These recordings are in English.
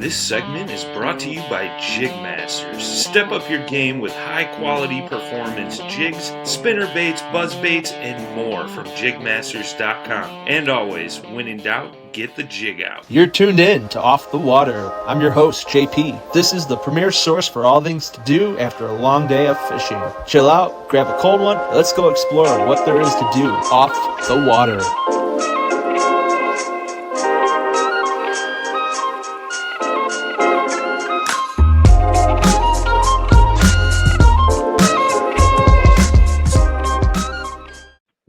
This segment is brought to you by Jig Masters. Step up your game with high-quality performance jigs, spinner baits, buzz baits, and more from jigmasters.com. And always, when in doubt, get the jig out. You're tuned in to Off the Water. I'm your host, JP. This is the premier source for all things to do after a long day of fishing. Chill out, grab a cold one, and let's go explore what there is to do off the water.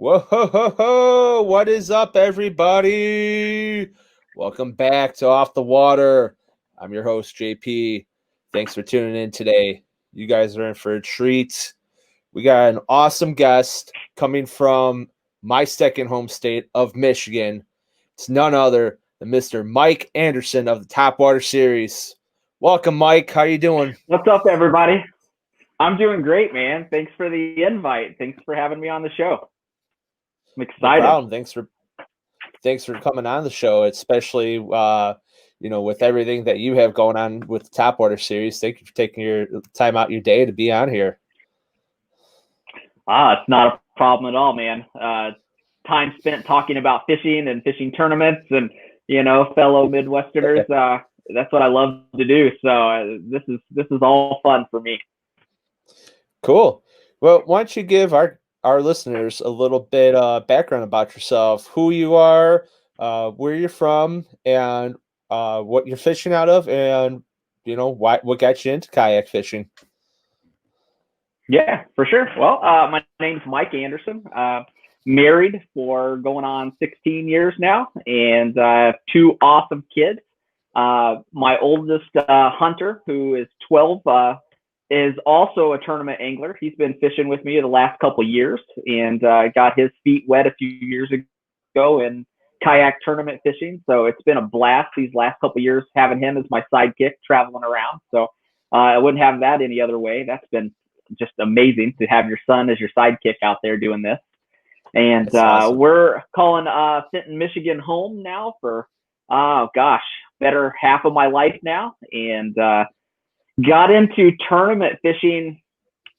Whoa, what is up, everybody? Welcome back to Off the Water. I'm your host, JP. Thanks for tuning in today. You guys are in for a treat. We got an awesome guest coming from my second home state of Michigan. It's none other than Mr. Mike Anderson of the Topwater series. Welcome, Mike. How you doing? What's up, everybody? I'm doing great, man. Thanks for the invite. Thanks for having me on the show. I'm excited. No problem. Thanks for coming on the show, especially with everything that you have going on with the Topwater series. Thank you for taking your time out your day to be on here. It's not a problem at all, man. Time spent talking about fishing and fishing tournaments and fellow Midwesterners. That's what I love to do. So this is all fun for me. Cool. Well, why don't you give our listeners a little bit background about yourself, who you are, where you're from, and what you're fishing out of, and what got you into kayak fishing. Yeah, for sure. Well, my name's Mike Anderson. Married for going on 16 years now, and I have two awesome kids. My oldest Hunter, who is 12, is also a tournament angler. He's been fishing with me the last couple of years and got his feet wet a few years ago in kayak tournament fishing. So it's been a blast these last couple of years having him as my sidekick traveling around. So I wouldn't have that any other way. That's been just amazing to have your son as your sidekick out there doing this. And awesome. We're calling Flint, Michigan home now for, better half of my life now. And got into tournament fishing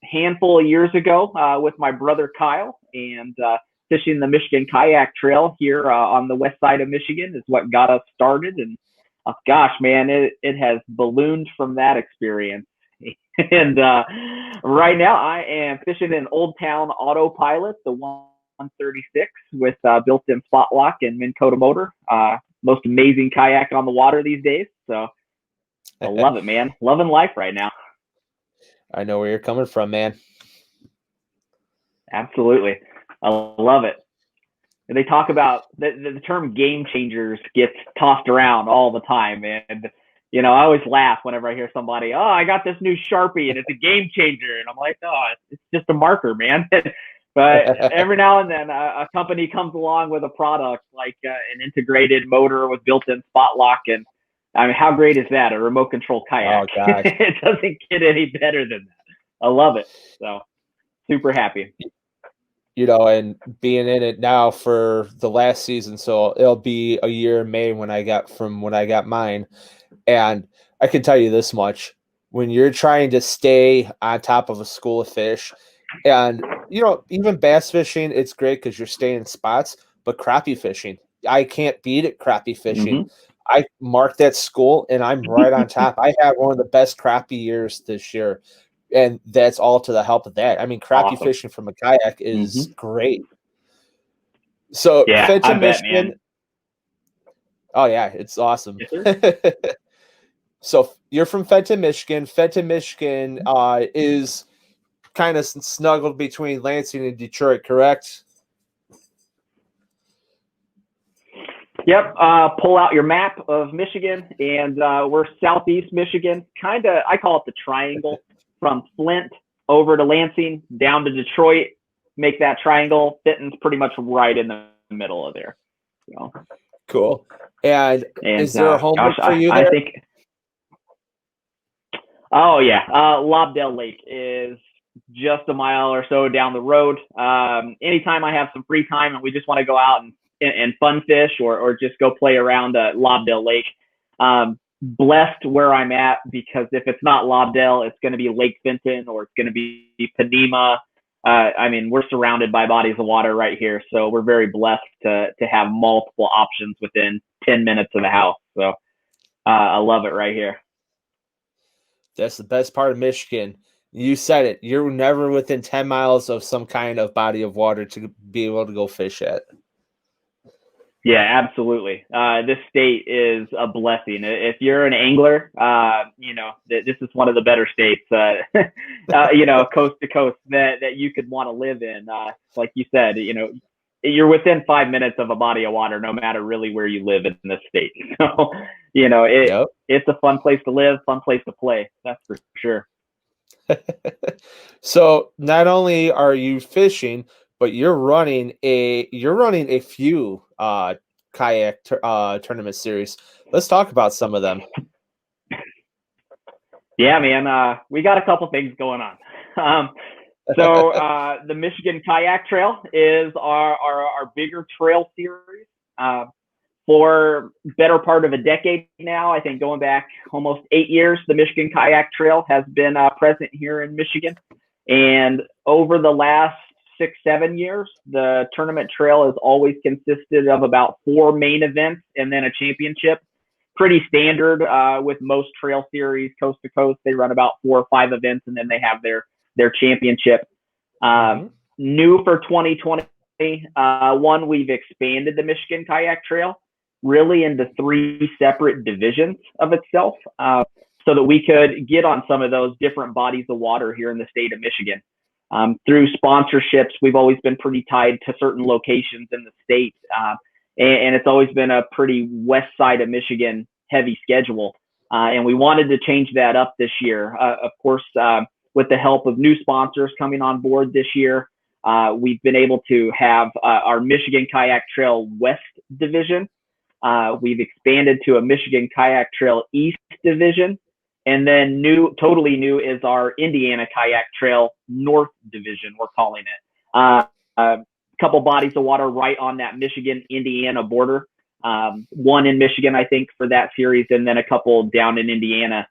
a handful of years ago with my brother Kyle, and fishing the Michigan Kayak Trail here on the west side of Michigan is what got us started. And man, it has ballooned from that experience. And right now I am fishing in Old Town Autopilot, the 136 with built-in spot lock and Minn Kota motor. Most amazing kayak on the water these days. So I love it, man. Loving life right now. I know where you're coming from, man. Absolutely. I love it. And they talk about the term game changers gets tossed around all the time. And, I always laugh whenever I hear somebody, I got this new Sharpie and it's a game changer. And I'm like, it's just a marker, man. But every now and then a company comes along with a product like an integrated motor with built-in spot lock, and I mean, how great is that? A remote control kayak. Oh, God. It doesn't get any better than that. I love it. So super happy. And being in it now for the last season. So it'll be a year in May when I got mine. And I can tell you this much, when you're trying to stay on top of a school of fish, and, even bass fishing, it's great because you're staying in spots, but crappie fishing, I can't beat it. Crappie fishing. Mm-hmm. I marked that school and I'm right on top. I had one of the best crappie years this year, and that's all to the help of that. I mean, crappie awesome. Fishing from a kayak is great. So, yeah, Fenton, Michigan. Man. Oh yeah, it's awesome. Yes, So you're from Fenton, Michigan. Fenton, Michigan is kind of snuggled between Lansing and Detroit, correct? Yep. Pull out your map of Michigan, and we're southeast Michigan. I call it the triangle from Flint over to Lansing, down to Detroit. Make that triangle. Fenton's pretty much right in the middle of there. So. Cool. And is there a home for you there? I think. Oh yeah, Lobdell Lake is just a mile or so down the road. Anytime I have some free time and we just want to go out and fun fish or just go play around Lobdell Lake, blessed where I'm at, because if it's not Lobdell, it's going to be Lake Fenton or it's going to be Panema. I mean, we're surrounded by bodies of water right here, so we're very blessed to have multiple options within 10 minutes of the house. So I love it right here. That's the best part of Michigan. You said it. You're never within 10 miles of some kind of body of water to be able to go fish at. Yeah, absolutely. This state is a blessing. If you're an angler, this is one of the better states, coast to coast that you could want to live in. Like you said, you're within 5 minutes of a body of water, no matter really where you live in this state. So, It's a fun place to live, fun place to play. That's for sure. So not only are you fishing, but you're running a few kayak tournament series. Let's talk about some of them. Yeah, man. We got a couple things going on. So the Michigan Kayak Trail is our bigger trail series. For better part of a decade now, I think going back almost 8 years, the Michigan Kayak Trail has been present here in Michigan. And over the last 6-7 years, the tournament trail has always consisted of about 4 main events and then a championship. Pretty standard with most trail series, coast to coast. They run about 4 or 5 events and then they have their championship. New for 2020, we've expanded the Michigan Kayak Trail really into 3 separate divisions of itself, so that we could get on some of those different bodies of water here in the state of Michigan. Through sponsorships, we've always been pretty tied to certain locations in the state, and it's always been a pretty west side of Michigan heavy schedule. And we wanted to change that up this year. Of course, with the help of new sponsors coming on board this year, we've been able to have our Michigan Kayak Trail West Division. We've expanded to a Michigan Kayak Trail East Division. And then totally new is our Indiana Kayak Trail North Division, we're calling it. A couple bodies of water right on that Michigan-Indiana border. One in Michigan, I think, for that series, and then a couple down in Indiana.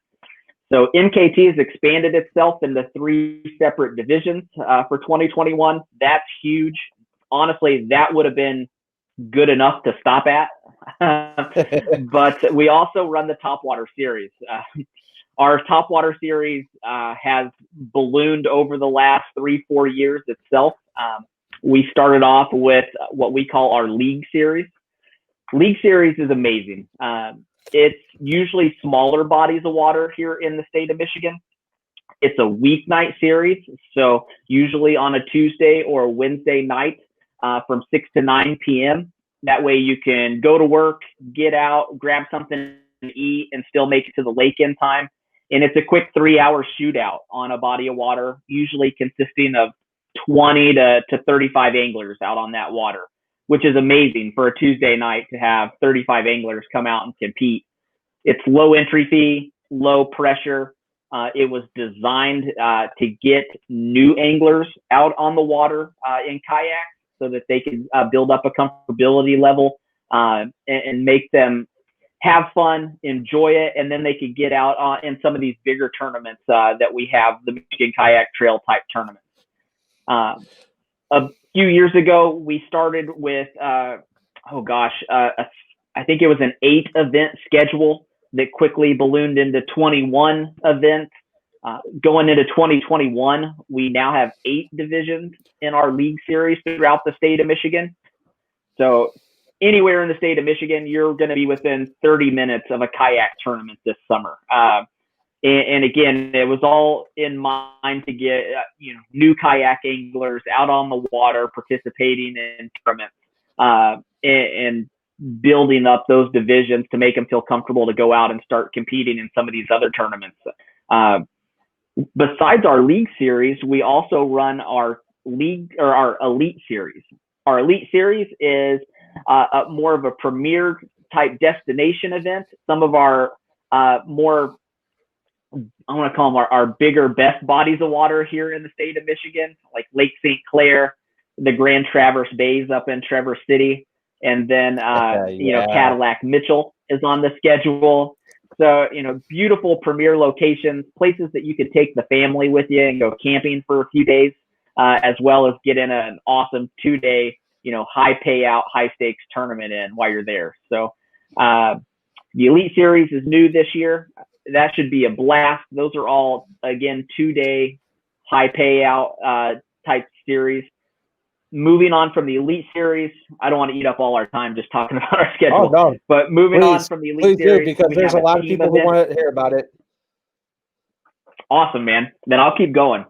So MKT has expanded itself into 3 separate divisions for 2021. That's huge. Honestly, that would have been good enough to stop at. But we also run the Topwater series. Our Topwater series has ballooned over the last 3-4 years itself. We started off with what we call our League series. League series is amazing. It's usually smaller bodies of water here in the state of Michigan. It's a weeknight series, so usually on a Tuesday or a Wednesday night from 6 to 9 p.m. That way you can go to work, get out, grab something to eat, and still make it to the lake in time. And it's a quick 3-hour shootout on a body of water, usually consisting of 20 to 35 anglers out on that water, which is amazing for a Tuesday night to have 35 anglers come out and compete. It's low entry fee, low pressure. It was designed to get new anglers out on the water in kayaks so that they could build up a comfortability level and make them have fun, enjoy it, and then they could get out in some of these bigger tournaments that we have, the Michigan Kayak Trail type tournaments. A few years ago, we started with, I think it was an 8-event schedule that quickly ballooned into 21 events. Going into 2021, we now have 8 divisions in our league series throughout the state of Michigan. So anywhere in the state of Michigan, you're going to be within 30 minutes of a kayak tournament this summer. And again, it was all in mind to get new kayak anglers out on the water, participating in tournaments, and building up those divisions to make them feel comfortable to go out and start competing in some of these other tournaments. Besides our league series, we also run our league or our elite series. Our elite series is more of a premier type destination event. Some of our more, I want to call them our bigger, best bodies of water here in the state of Michigan, like Lake St. Clair, the Grand Traverse Bays up in Traverse City, and then Cadillac Mitchell is on the schedule. So, beautiful premier locations, places that you could take the family with you and go camping for a few days, as well as get in an awesome 2-day, high payout, high stakes tournament in while you're there. So, the Elite Series is new this year. That should be a blast. Those are all, again, 2-day high payout type series. Moving on from the Elite Series, I don't want to eat up all our time just talking about our schedule. Oh, no. But moving on from the Elite Series, because there's a lot of people who want to hear about it. Awesome, man. Then I'll keep going.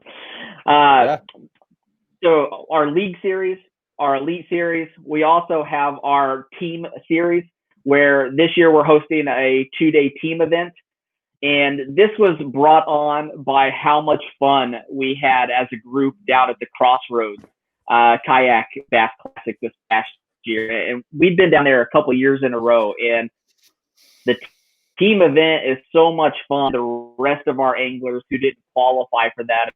Yeah. So our League Series, our Elite Series, we also have our Team Series, where this year we're hosting a 2-day team event. And this was brought on by how much fun we had as a group down at the Crossroads Kayak Bass Classic this past year. And we've been down there a couple of years in a row. And the team event is so much fun. The rest of our anglers who didn't qualify for that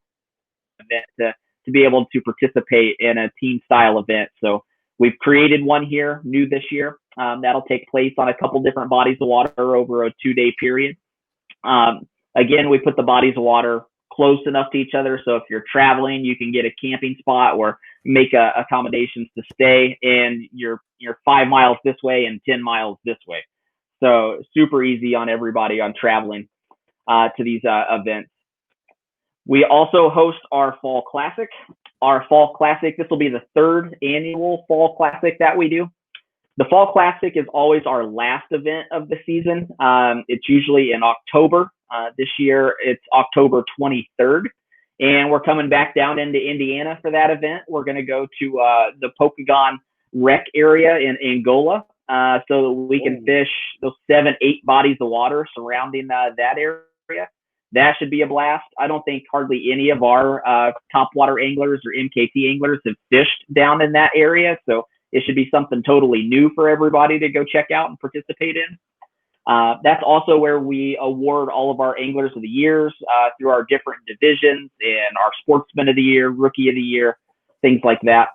event to be able to participate in a team style event. So we've created one here, new this year. That'll take place on a couple different bodies of water over a 2-day period. Again, we put the bodies of water close enough to each other, so if you're traveling, you can get a camping spot or make accommodations to stay, and you're 5 miles this way and 10 miles this way. So super easy on everybody on traveling to these events. We also host our Fall Classic. Our Fall Classic, this will be the 3rd annual Fall Classic that we do. The Fall Classic is always our last event of the season. It's usually in October. This year, it's October 23rd. And we're coming back down into Indiana for that event. We're going to go to the Muskegon Rec area in Angola so that we can fish those 7-8 bodies of water surrounding that area. That should be a blast. I don't think hardly any of our topwater anglers or MKT anglers have fished down in that area. So it should be something totally new for everybody to go check out and participate in. That's also where we award all of our Anglers of the Years through our different divisions and our Sportsman of the Year, Rookie of the Year, things like that.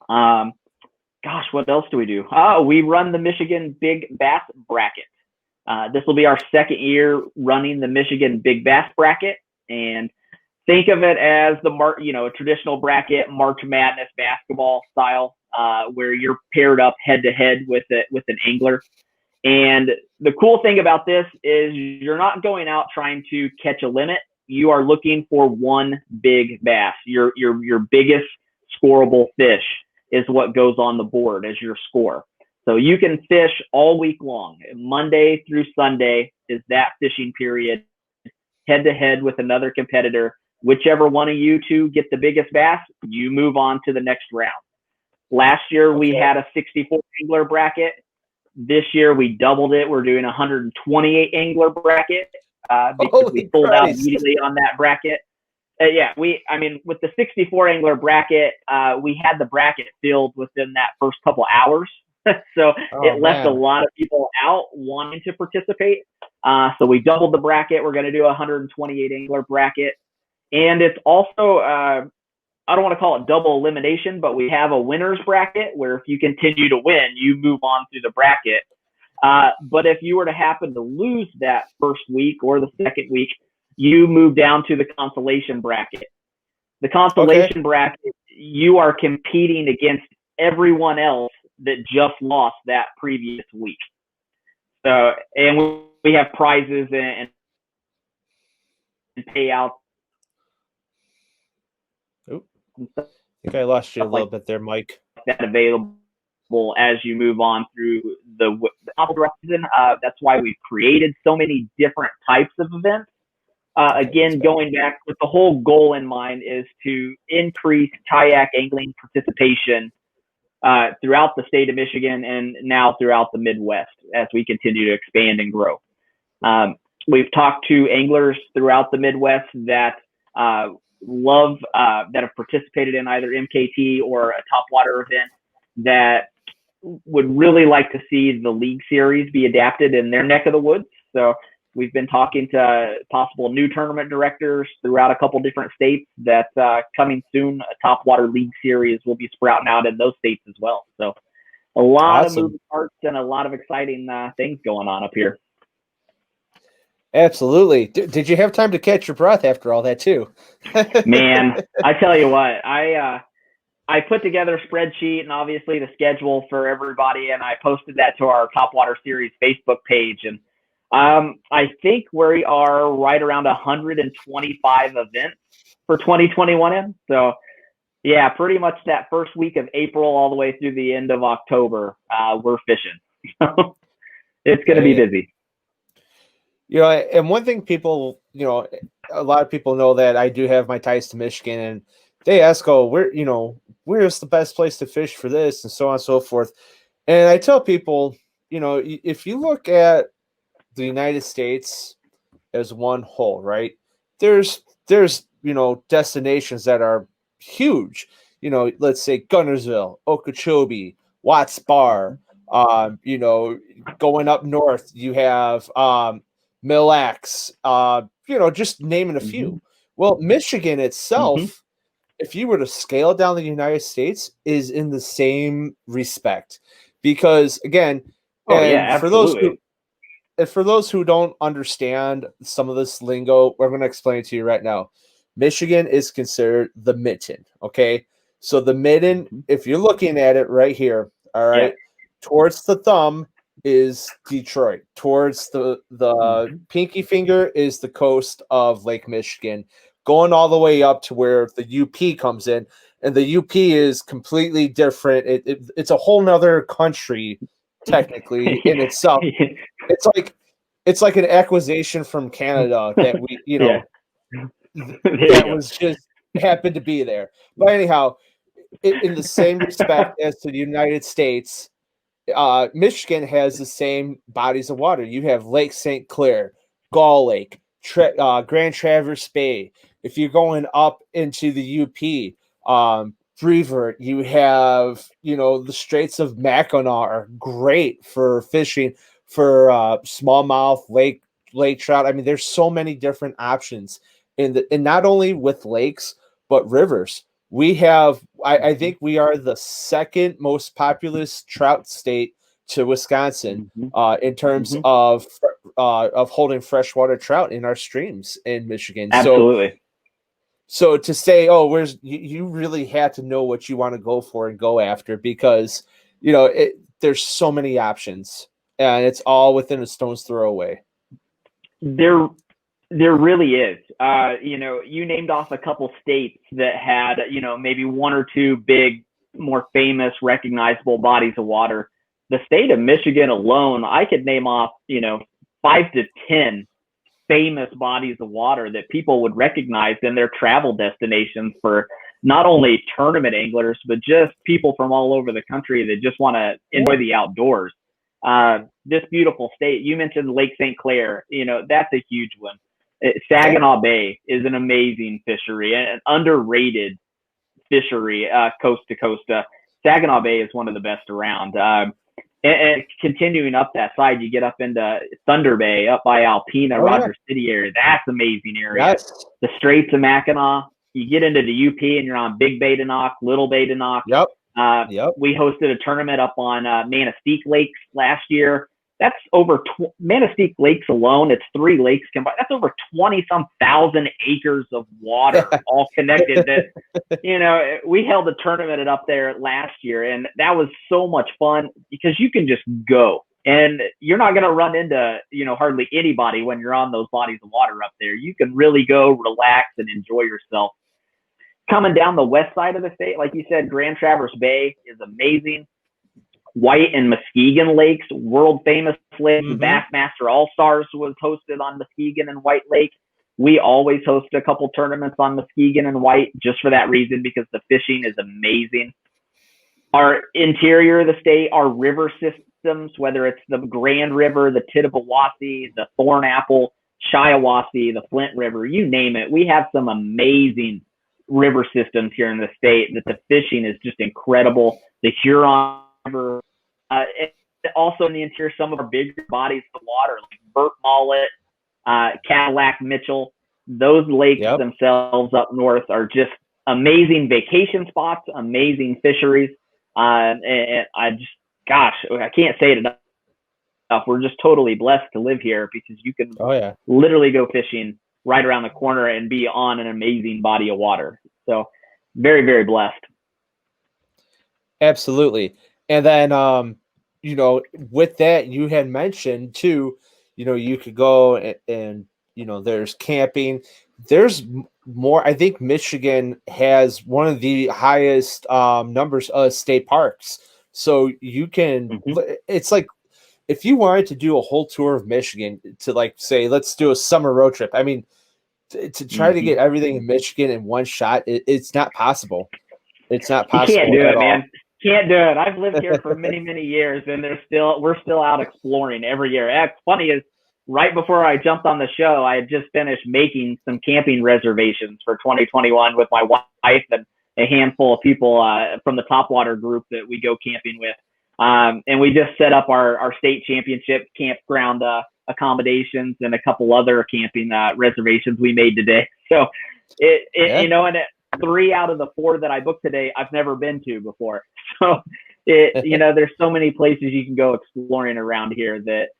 Gosh, what else do we do? We run the Michigan Big Bass Bracket. This will be our 2nd year running the Michigan Big Bass Bracket. And think of it as a traditional bracket, March Madness basketball style, where you're paired up head to head with an angler. And the cool thing about this is you're not going out trying to catch a limit. You are looking for one big bass. Your biggest scoreable fish is what goes on the board as your score. So you can fish all week long. Monday through Sunday is that fishing period, head to head with another competitor. Whichever one of you two get the biggest bass, you move on to the next round. Last year, we had a 64 angler bracket. This year, we doubled it. We're doing a 128 angler bracket because we sold out immediately on that bracket. With the 64 angler bracket, we had the bracket filled within that first couple hours. So it left a lot of people out wanting to participate. So we doubled the bracket. We're going to do a 128 angler bracket. And it's also, I don't want to call it double elimination, but we have a winner's bracket where if you continue to win, you move on through the bracket. But if you were to happen to lose that first week or the second week, you move down to the consolation bracket. The consolation bracket, you are competing against everyone else that just lost that previous week. So, and we have prizes and payouts. I think I lost you a little bit there, Mike. That available as you move on through the season. That's why we've created so many different types of events. Again, going back with the whole goal in mind is to increase kayak angling participation throughout the state of Michigan and now throughout the Midwest as we continue to expand and grow. We've talked to anglers throughout the Midwest that love that have participated in either MKT or a topwater event that would really like to see the League Series be adapted in their neck of the woods. So we've been talking to possible new tournament directors throughout a couple different states that coming soon, a Topwater League Series will be sprouting out in those states as well. So a lot of moving parts and a lot of exciting things going on up here. Absolutely. Did you have time to catch your breath after all that too? Man, I tell you what, I put together a spreadsheet and obviously the schedule for everybody, and I posted that to our Topwater Series Facebook page. And I think we are right around 125 events for 2021 in. So yeah, pretty much that first week of April all the way through the end of October, we're fishing. So it's going to be busy. You know, and one thing people, you know, a lot of people know that I do have my ties to Michigan, and they ask, "Oh, where's the best place to fish for this?" and so on and so forth. And I tell people, you know, if you look at the United States as one whole, right? There's destinations that are huge. You know, let's say Gunnersville, Okeechobee, Watts Bar. Going up north, you have Mille Lacs. Just naming a few. Well, Michigan itself, if you were to scale down the United States, is in the same respect, because again, for those who don't understand some of this lingo, we're going to explain it to you right now. Michigan is considered the mitten. Okay, so the mitten, if you're looking at it right here, all right, towards the thumb is Detroit. Towards the pinky finger is the coast of Lake Michigan, going all the way up to where the UP comes in, and the UP is completely different. It's a whole nother country, technically, in itself. It's like an acquisition from Canada that we, that was just happened to be there. But anyhow, in the same respect as to the United States, Michigan has the same bodies of water. You have Lake St. Clair, Gull Lake, Grand Traverse Bay. If you're going up into the UP, Brewer, you have, the Straits of Mackinac are great for fishing for smallmouth, lake trout. I mean, there's so many different options and not only with lakes, but rivers. We have, I think we are the second most populous trout state to Wisconsin in terms of holding freshwater trout in our streams in Michigan. Absolutely. So to say, you really have to know what you want to go for and go after, because, there's so many options and it's all within a stone's throw away. There really is. You named off a couple states that had, maybe one or two big, more famous, recognizable bodies of water. The state of Michigan alone, I could name off, 5 to 10 famous bodies of water that people would recognize in their travel destinations for not only tournament anglers, but just people from all over the country that just want to enjoy the outdoors. This beautiful state, you mentioned Lake St. Clair, that's a huge one. Saginaw Bay is an amazing fishery, an underrated fishery, coast to coast. Saginaw Bay is one of the best around. And continuing up that side, you get up into Thunder Bay, up by Alpena, Rogers City area. That's amazing area. Yes. The Straits of Mackinac. You get into the UP and you're on Big Bay to Knock, Little Bay to Knock. Yep. We hosted a tournament up on Manistique Lakes last year. That's over Manistique Lakes alone. It's 3 lakes combined. That's over 20-some thousand acres of water, all connected. We held a tournament up there last year, and that was so much fun because you can just go, and you're not going to run into hardly anybody when you're on those bodies of water up there. You can really go relax and enjoy yourself. Coming down the west side of the state, like you said, Grand Traverse Bay is amazing. White and Muskegon Lakes, world famous lakes. Bassmaster All-Stars was hosted on Muskegon and White Lake. We always host a couple tournaments on Muskegon and White just for that reason, because the fishing is amazing. Our interior of the state, our river systems, whether it's the Grand River, the Tittabawassee, the Thornapple, Shiawassee, the Flint River, you name it. We have some amazing river systems here in the state that the fishing is just incredible. The Huron River, also in the interior, some of our bigger bodies of water like Burt Mullet, Cadillac, Mitchell. Those lakes themselves up north are just amazing vacation spots, amazing fisheries. And I can't say it enough. stuff. We're just totally blessed to live here because you can literally go fishing right around the corner and be on an amazing body of water. So very, very blessed. Absolutely. And then, with that, you had mentioned too, you could go and there's camping. There's more. I think Michigan has one of the highest numbers of state parks. So you can, it's like, if you wanted to do a whole tour of Michigan to like say, let's do a summer road trip. I mean, to try to get everything in Michigan in one shot, it's not possible. It's not possible. You can't do it, man. Can't do it. I've lived here for many, many years, and we're still out exploring every year. It's funny is right before I jumped on the show, I had just finished making some camping reservations for 2021 with my wife and a handful of people from the Topwater group that we go camping with. And we just set up our state championship campground accommodations and a couple other camping reservations we made today. So and 3 out of the 4 that I booked today, I've never been to before. So there's so many places you can go exploring around here that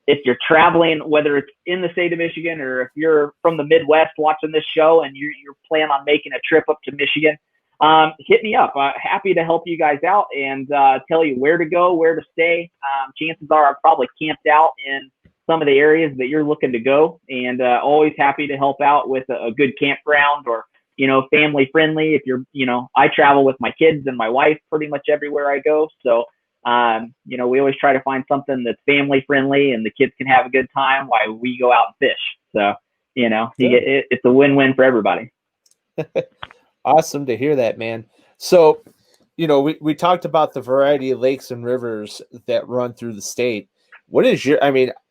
if you're traveling, whether it's in the state of Michigan or if you're from the Midwest watching this show and you're planning on making a trip up to Michigan, hit me up. Happy to help you guys out and tell you where to go, where to stay. Chances are I've probably camped out in some of the areas that you're looking to go, and always happy to help out with a good campground or family friendly. If you're, I travel with my kids and my wife pretty much everywhere I go. So, we always try to find something that's family friendly and the kids can have a good time while we go out and fish. So, it's a win-win for everybody. Awesome to hear that, man. So, we talked about the variety of lakes and rivers that run through the state. What is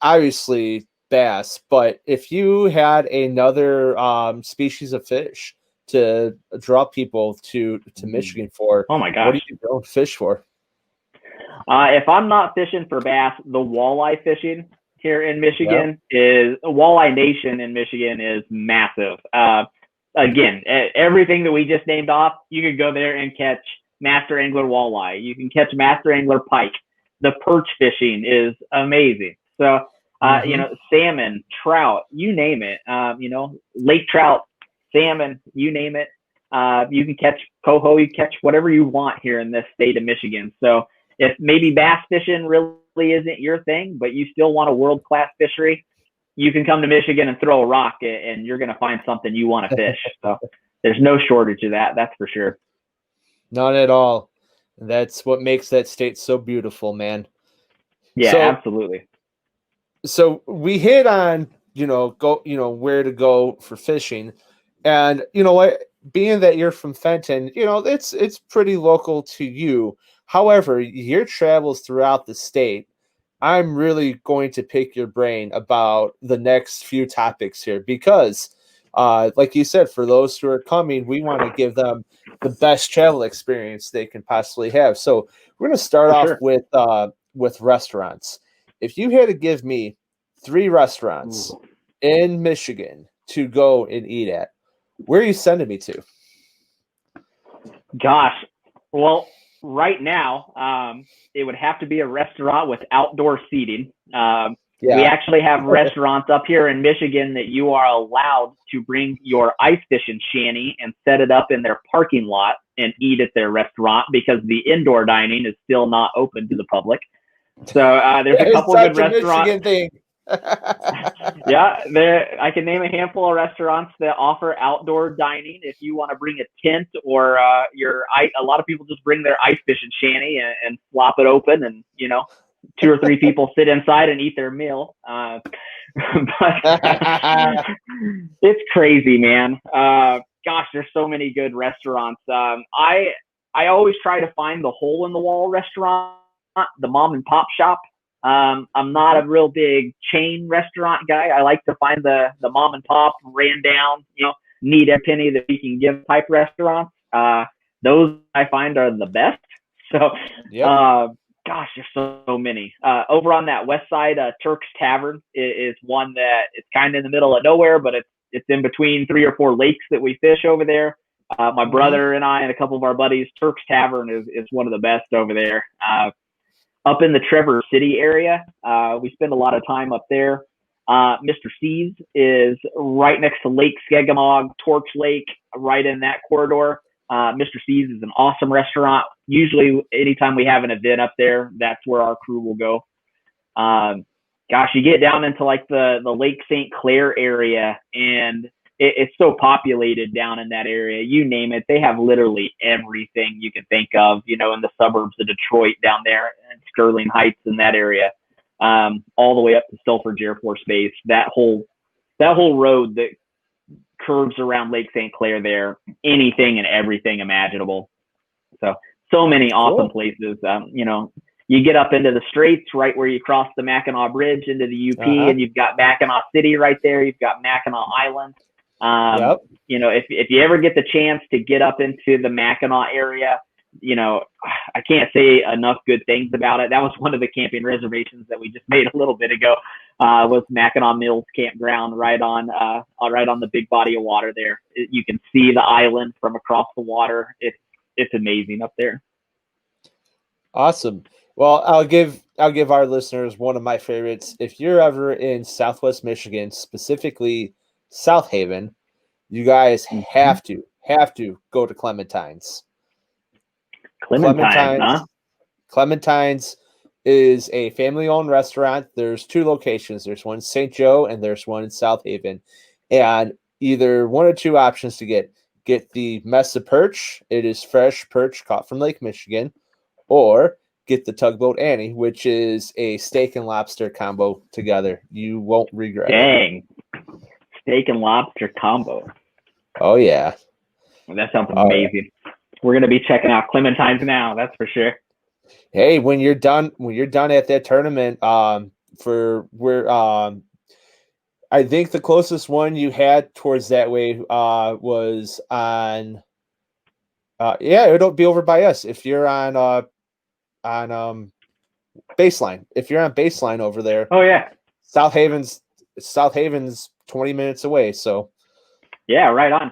obviously bass, but if you had another species of fish to draw people to Michigan for, oh my gosh, what do you go fish for? If I'm not fishing for bass, the walleye fishing here in Michigan is walleye nation in Michigan is massive. Again, everything that we just named off, you could go there and catch master angler walleye. You can catch master angler pike. The perch fishing is amazing. So, salmon, trout, you name it. Lake trout, salmon, you name it. You can catch coho, you catch whatever you want here in this state of Michigan. So if maybe bass fishing really isn't your thing, but you still want a world-class fishery, you can come to Michigan and throw a rock and you're going to find something you want to fish. So there's no shortage of that. That's for sure. Not at all. That's what makes that state so beautiful, man. Yeah, absolutely. So we hit on, where to go for fishing. And you know what, being that you're from Fenton, it's pretty local to you. However, your travels throughout the state, I'm really going to pick your brain about the next few topics here because, like you said, for those who are coming, we want to give them the best travel experience they can possibly have. So we're going to start off with restaurants. If you had to give me 3 restaurants in Michigan to go and eat at, where are you sending me to? Gosh, well, right now, it would have to be a restaurant with outdoor seating. We actually have restaurants up here in Michigan that you are allowed to bring your ice fishing shanty and set it up in their parking lot and eat at their restaurant because the indoor dining is still not open to the public. So there's a couple of good restaurants. Michigan thing. I can name a handful of restaurants that offer outdoor dining. If you want to bring a tent or a lot of people just bring their ice fishing shanty and flop it open, and 2 or 3 people sit inside and eat their meal. But it's crazy, man. Gosh, there's so many good restaurants. I always try to find the hole in the wall restaurant, the mom and pop shop. I'm not a real big chain restaurant guy. I like to find the mom and pop, ran down, need a penny that we can give type restaurants. Those I find are the best. So, gosh, there's so many. Over on that west side, Turks Tavern is one that it's kind of in the middle of nowhere, but it's in between 3 or 4 lakes that we fish over there. My brother and I and a couple of our buddies, Turks Tavern is one of the best over there. up in the Trevor City area. We spend a lot of time up there. Mr. C's is right next to Lake Skegamog, Torch Lake, right in that corridor. Mr. C's is an awesome restaurant. Usually, anytime we have an event up there, that's where our crew will go. Gosh, you get down into like the Lake St. Clair area, and it's so populated down in that area. You name it, they have literally everything you can think of, in the suburbs of Detroit down there and Sterling Heights in that area, all the way up to Selfridge Air Force Base. That whole road that curves around Lake St. Clair there, anything and everything imaginable. So many awesome places. You get up into the Straits right where you cross the Mackinac Bridge into the UP, and you've got Mackinac City right there. You've got Mackinac Island. If you ever get the chance to get up into the Mackinac area, I can't say enough good things about it. That was one of the camping reservations that we just made a little bit ago, was Mackinac Mills Campground right on the big body of water there. You can see the island from across the water. It's amazing up there. Awesome. Well, I'll give our listeners one of my favorites. If you're ever in Southwest Michigan, specifically South Haven, you guys have to go to Clementines. Clementines is a family-owned restaurant. There's two locations. There's one in St. Joe and there's one in South Haven. And either one or two options to get the mess of perch. It is fresh perch caught from Lake Michigan, or get the Tugboat Annie, which is a steak and lobster combo together. You won't regret it. Dang. Steak and lobster combo. Oh, yeah. That sounds amazing. We're going to be checking out Clementines now, that's for sure. Hey, when you're done at that tournament, I think the closest one you had towards that way was on it'll be over by us. If you're on Baseline. If you're on Baseline over there. Oh yeah. South Haven's 20 minutes away, so yeah, right on.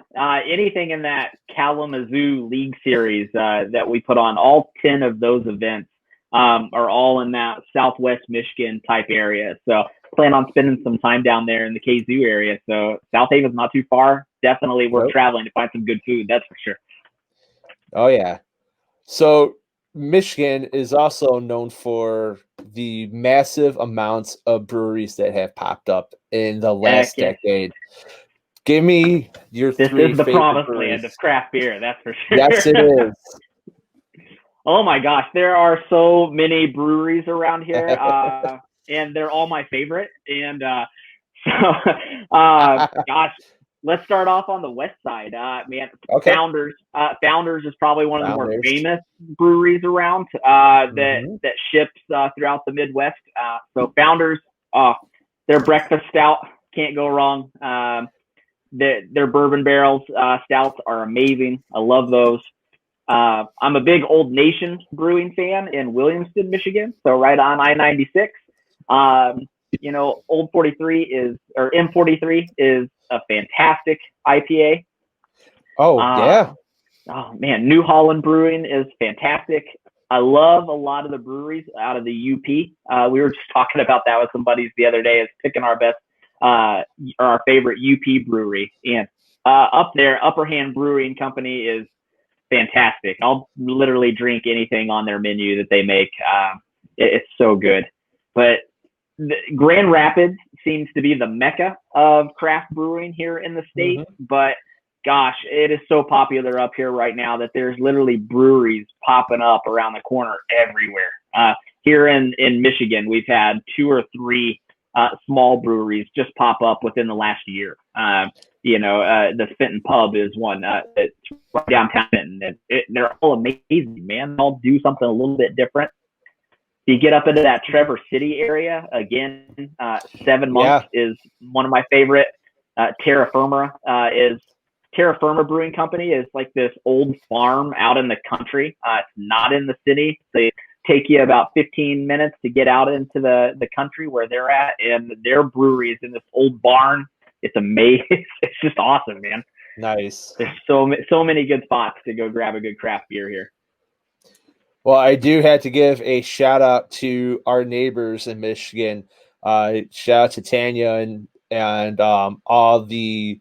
Anything in that Kalamazoo League series that we put on, all 10 of those events are all in that Southwest Michigan type area. So plan on spending some time down there in the Kazoo area. So South Haven's not too far. Definitely worth traveling to find some good food. That's for sure. Oh yeah. So Michigan is also known for the massive amounts of breweries that have popped up in the last decade. Give me your three favorite. This is the promised land of craft beer, that's for sure. Yes, it is. Oh my gosh, there are so many breweries around here, and they're all my favorite. And gosh, let's start off on the west side. Man, okay. Founders is probably one of the more famous breweries around that ships throughout the Midwest. So Founders, their breakfast stout, can't go wrong. Their bourbon barrels stouts are amazing. I love those. I'm a big Old Nation brewing fan in Williamston, Michigan. So right on I-96. Old 43 M43 is a fantastic IPA. Oh, yeah. Oh, man. New Holland Brewing is fantastic. I love a lot of the breweries out of the UP. We were just talking about that with some buddies the other day, as picking our best, our favorite UP brewery. And up there, Upper Hand Brewing Company is fantastic. I'll literally drink anything on their menu that they make. It's so good. But Grand Rapids seems to be the mecca of craft brewing here in the state, but gosh, it is so popular up here right now that there's literally breweries popping up around the corner everywhere. Here in Michigan, we've had 2 or 3 small breweries just pop up within the last year. The Fenton Pub is one that's right downtown Fenton. They're all amazing, man. They'll do something a little bit different. You get up into that Trevor City area, again, Seven Monks is one of my favorite. Terra Firma Brewing Company is like this old farm out in the country. It's not in the city. They take you about 15 minutes to get out into the country where they're at, and their brewery is in this old barn. It's amazing. It's just awesome, man. Nice. There's so many good spots to go grab a good craft beer here. Well, I do have to give a shout out to our neighbors in Michigan. Shout out to Tanya and all the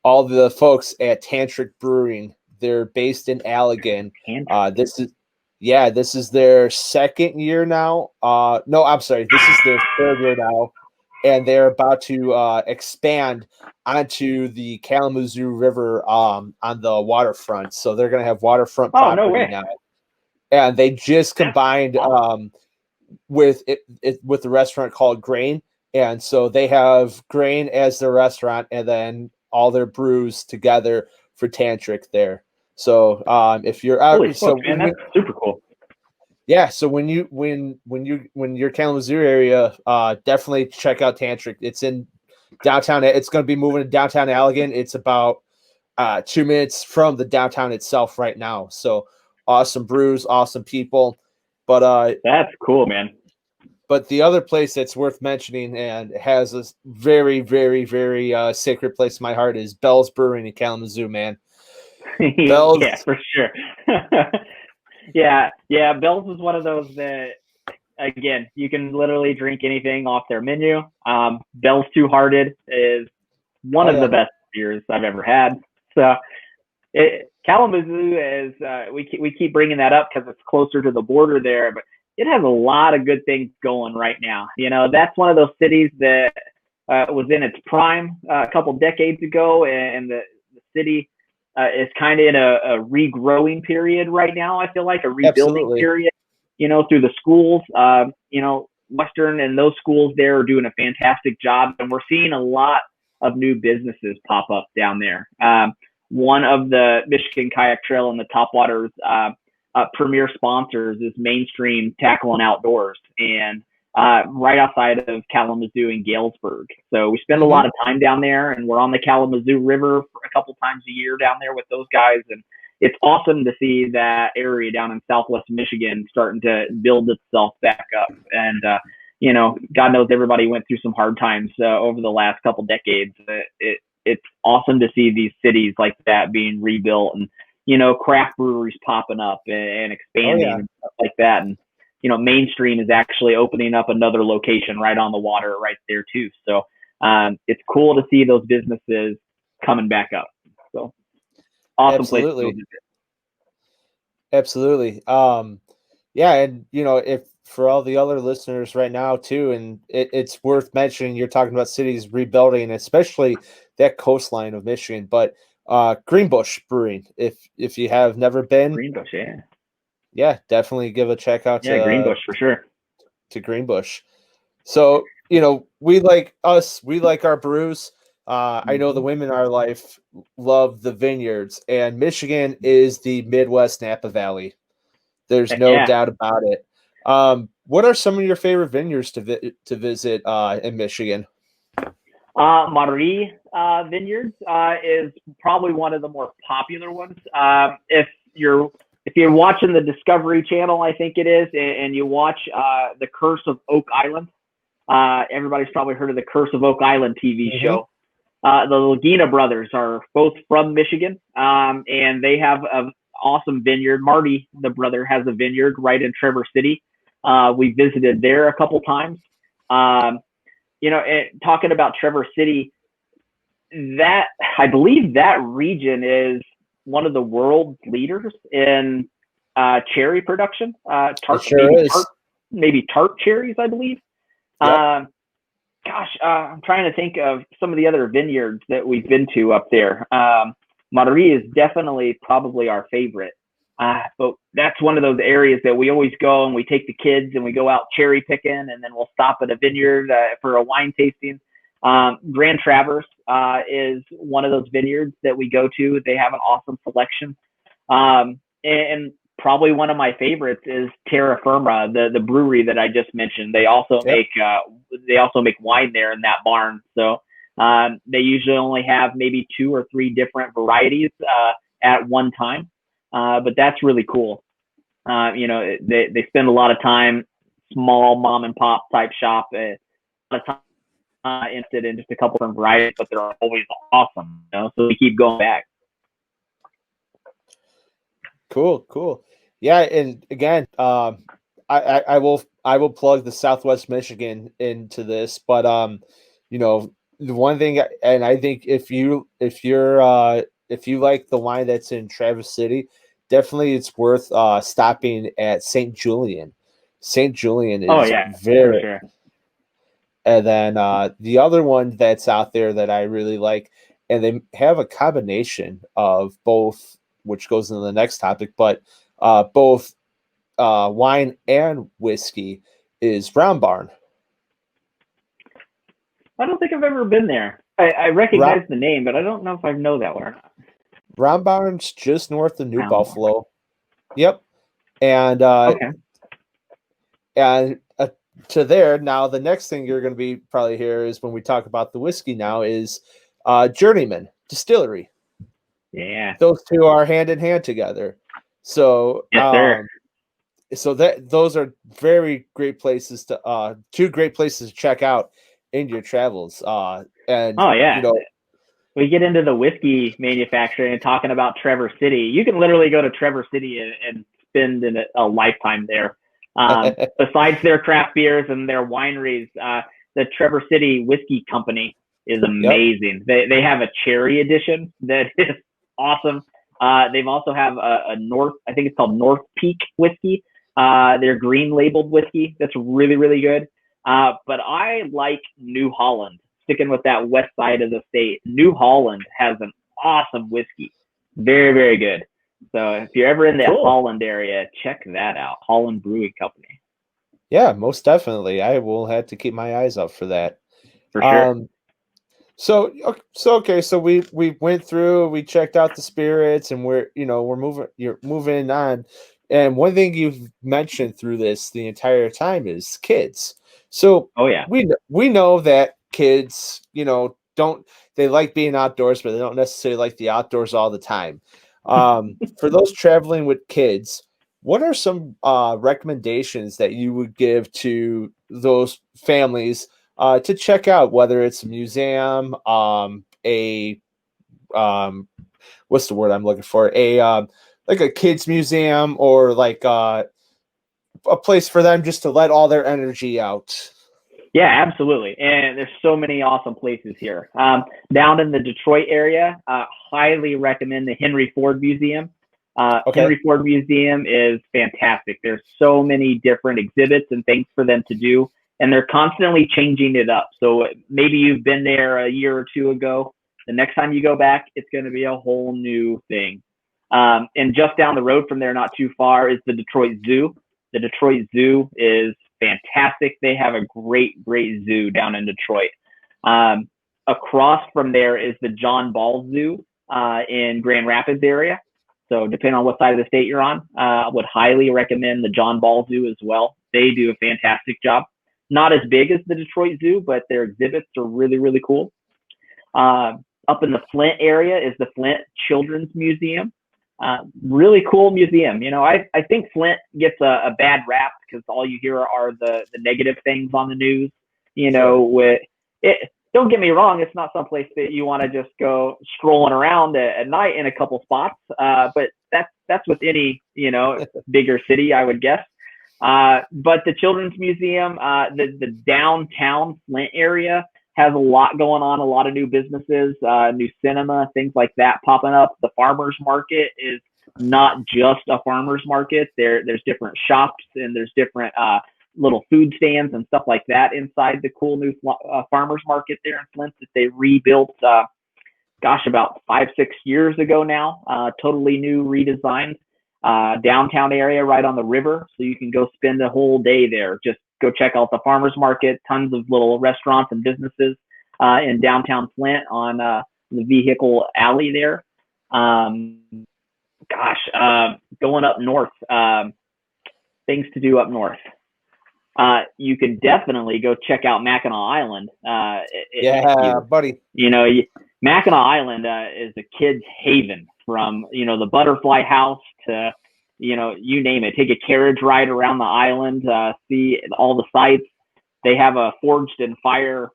folks at Tantric Brewing. They're based in Allegan. This is their second year now. No, I'm sorry, this is their third year now, and they're about to expand onto the Kalamazoo River on the waterfront. So they're going to have waterfront property now. And they just combined with the restaurant called Grain, and so they have Grain as their restaurant, and then all their brews together for Tantric there. So if you're out, man, that's super cool. Yeah, so when you're Kalamazoo area, definitely check out Tantric. It's in downtown. It's going to be moving to downtown Allegan. It's about 2 minutes from the downtown itself right now. So awesome brews, awesome people. But that's cool, man. But the other place that's worth mentioning and has a very, very, very sacred place in my heart is Bell's Brewing in Kalamazoo, man. Bell's... yeah, for sure. yeah, Bell's is one of those that, again, you can literally drink anything off their menu. Bell's Two Hearted is one of the best beers I've ever had. So Kalamazoo is, we keep bringing that up because it's closer to the border there, but it has a lot of good things going right now. You know, that's one of those cities that was in its prime a couple decades ago, and the city is kind of in a regrowing period right now. I feel like a rebuilding period, you know, through the schools. You know, Western and those schools there are doing a fantastic job, and we're seeing a lot of new businesses pop up down there. One of the Michigan Kayak Trail and the Topwater's premier sponsors is Mainstream Tackle and Outdoors, and right outside of Kalamazoo and Galesburg. So we spend a lot of time down there, and we're on the Kalamazoo River for a couple times a year down there with those guys. And it's awesome to see that area down in Southwest Michigan starting to build itself back up. And, you know, God knows everybody went through some hard times over the last couple decades. It's awesome to see these cities like that being rebuilt, and, you know, craft breweries popping up and expanding and stuff like that. And, you know, Mainstream is actually opening up another location right on the water right there too. So it's cool to see those businesses coming back up. So awesome place to go visit. Absolutely. Yeah, and you know, if for all the other listeners right now too, and it's worth mentioning, you're talking about cities rebuilding, especially that coastline of Michigan, but Greenbush Brewing, if you have never been. Greenbush, yeah, definitely give a check out to Greenbush for sure. To Greenbush. So, you know, we like our brews. I know the women in our life love the Vineyards, and Michigan is the Midwest Napa Valley. There's no doubt about it. What are some of your favorite vineyards to visit in Michigan? Marie Vineyards is probably one of the more popular ones. If you're watching the Discovery Channel, I think it is, and you watch The Curse of Oak Island, everybody's probably heard of the Curse of Oak Island TV show. The Lagina brothers are both from Michigan, and they have an awesome vineyard. Marty, the brother, has a vineyard right in Trevor City. We visited there a couple times. You know, talking about Trevor City, that I believe that region is one of the world leaders in cherry production. Maybe tart cherries, I believe. Yep. I'm trying to think of some of the other vineyards that we've been to up there. Marie is definitely probably our favorite. But that's one of those areas that we always go, and we take the kids and we go out cherry picking, and then we'll stop at a vineyard for a wine tasting. Grand Traverse is one of those vineyards that we go to. They have an awesome selection. And probably one of my favorites is Terra Firma, the brewery that I just mentioned. They also make wine there in that barn. So they usually only have maybe 2 or 3 different varieties at one time. But that's really cool. You know, they spend a lot of time, small mom and pop type shop, a lot of time interested in just a couple of varieties, but they're always awesome. You know, so we keep going back. Cool. Yeah, and again, I will plug the Southwest Michigan into this, but the one thing, and I think if you like the wine that's in Traverse City, definitely it's worth stopping at St. Julian. St. Julian Oh is yeah, for very, sure. and then the other one that's out there that I really like, and they have a combination of both, which goes into the next topic, but both wine and whiskey is Round Barn. I don't think I've ever been there. I Round, recognize the name, but I don't know if I know that one or not. Round Barn's just north of New Round Buffalo. Yep, and Okay. to there now. The next thing you're going to be probably here is when we talk about the whiskey. Now is Journeyman Distillery. Yeah. Those two are hand in hand together. So Yes, sir. so that those are very great places to two great places to check out in your travels. And Oh yeah. We get into the whiskey manufacturing and talking about Trevor City. You can literally go to Trevor City and spend a lifetime there. Besides their craft beers and their wineries, the Trevor City Whiskey Company is amazing. Yep. They have a cherry edition that is awesome. They've also have a North, I think it's called North Peak whiskey. Their green labeled whiskey that's really, really good. But I like New Holland. Sticking with that west side of the state, New Holland has an awesome whiskey. Very, very good. So if you're ever in the Holland area, check that out. Holland Brewing Company. Yeah, most definitely. I will have to keep my eyes out for that. For sure. So we went through, we checked out the spirits, and you're moving on. And one thing you've mentioned through this the entire time is kids. So we know that kids, they like being outdoors, but they don't necessarily like the outdoors all the time. For those traveling with kids, what are some recommendations that you would give to those families to check out, whether it's a museum, what's the word I'm looking for? Like a kids museum, or like a place for them just to let all their energy out. Yeah, absolutely. And there's so many awesome places here. Down in the Detroit area, highly recommend the Henry Ford Museum. Henry Ford Museum is fantastic. There's so many different exhibits and things for them to do, and they're constantly changing it up. So maybe you've been there a year or two ago. The next time you go back, it's going to be a whole new thing. And just down the road from there, not too far, is the Detroit Zoo. The Detroit Zoo is fantastic. They have a great zoo down in Detroit. Across from there is the John Ball Zoo in Grand Rapids area. So depending on what side of the state you're on, I would highly recommend the John Ball Zoo as well. They do a fantastic job. Not as big as the Detroit Zoo, but their exhibits are really, really cool. Up in the Flint area is the Flint Children's Museum. Really cool museum. I think Flint gets a bad rap because all you hear are the negative things on the news. With it. Don't get me wrong, it's not someplace that you want to just go strolling around at night in a couple spots. But that's with any bigger city, I would guess. But the Children's Museum, the downtown Flint area has a lot going on, a lot of new businesses, new cinema, things like that popping up. The farmers market is not just a farmers market. There's different shops and there's different little food stands and stuff like that inside the cool new farmers market there in Flint that they rebuilt, about 5-6 years ago now. Totally new, redesigned downtown area right on the river. So you can go spend a whole day there. Just go check out the farmers market, tons of little restaurants and businesses in downtown Flint on the vehicle alley there. Going up north, things to do up north. You can definitely go check out Mackinac Island. Buddy. Mackinac Island is a kid's haven from, the butterfly house to, you name it. Take a carriage ride around the island, see all the sights. They have a forged in fire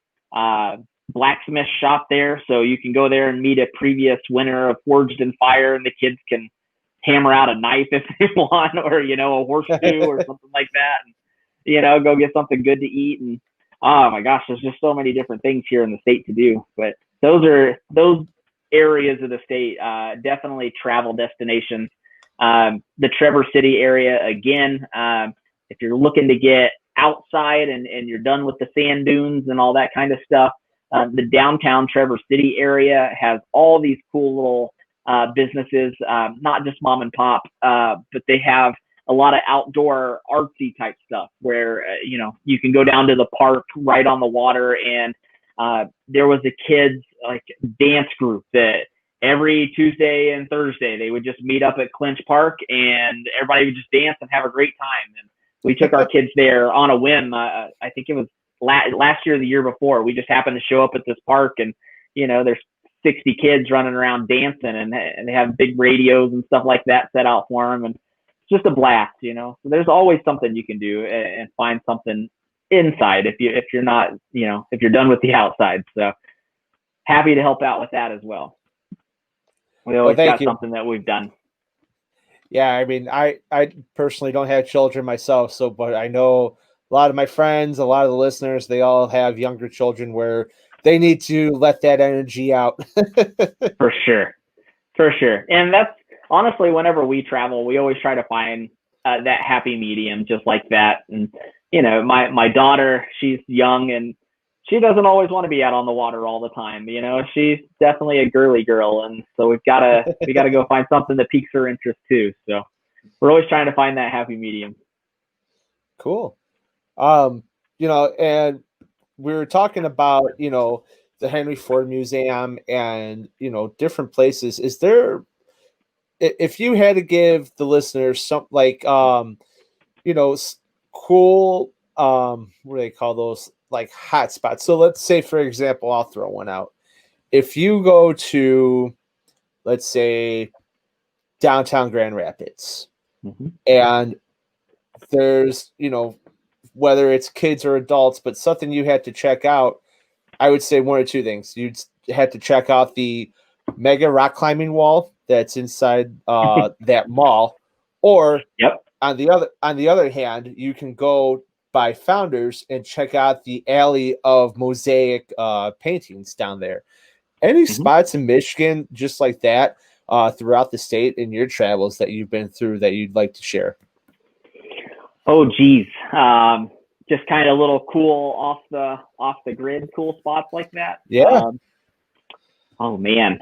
blacksmith shop there. So you can go there and meet a previous winner of Forged in Fire, and the kids can hammer out a knife if they want, or, a horseshoe or something like that. And, go get something good to eat. And oh my gosh, there's just so many different things here in the state to do. But those areas of the state, definitely travel destinations. The Trevor City area, again, if you're looking to get outside and you're done with the sand dunes and all that kind of stuff, the downtown Trevor City area has all these cool little businesses, not just mom and pop, but they have a lot of outdoor artsy type stuff where, you can go down to the park right on the water. And there was a kids like dance group that every Tuesday and Thursday, they would just meet up at Clinch Park and everybody would just dance and have a great time. And we took our kids there on a whim. I think it was last year or the year before. We just happened to show up at this park and, there's 60 kids running around dancing and they have big radios and stuff like that set out for them. And it's just a blast, So there's always something you can do and find something inside if you're not, if you're done with the outside. So happy to help out with that as well. We always got something that we've done. Yeah, I mean, I personally don't have children myself, but I know a lot of my friends, a lot of the listeners, they all have younger children where they need to let that energy out. For sure. And that's honestly, whenever we travel, we always try to find that happy medium, just like that. And, my daughter, she's young and she doesn't always want to be out on the water all the time. She's definitely a girly girl. And so we gotta go find something that piques her interest too. So we're always trying to find that happy medium. Cool. And we were talking about, the Henry Ford Museum and, different places. Is there, if you had to give the listeners some cool, what do they call those? Like hot spots. So let's say, for example, I'll throw one out. If you go to, let's say, downtown Grand Rapids, and there's, whether it's kids or adults, but something you had to check out, I would say one or two things. You'd have to check out the mega rock climbing wall that's inside that mall, or on the other hand, you can go by Founders and check out the alley of mosaic paintings down there. Any spots in Michigan just like that throughout the state in your travels that you've been through that you'd like to share? Oh, geez. Just kind of little cool off the grid cool spots like that. Yeah. Oh man.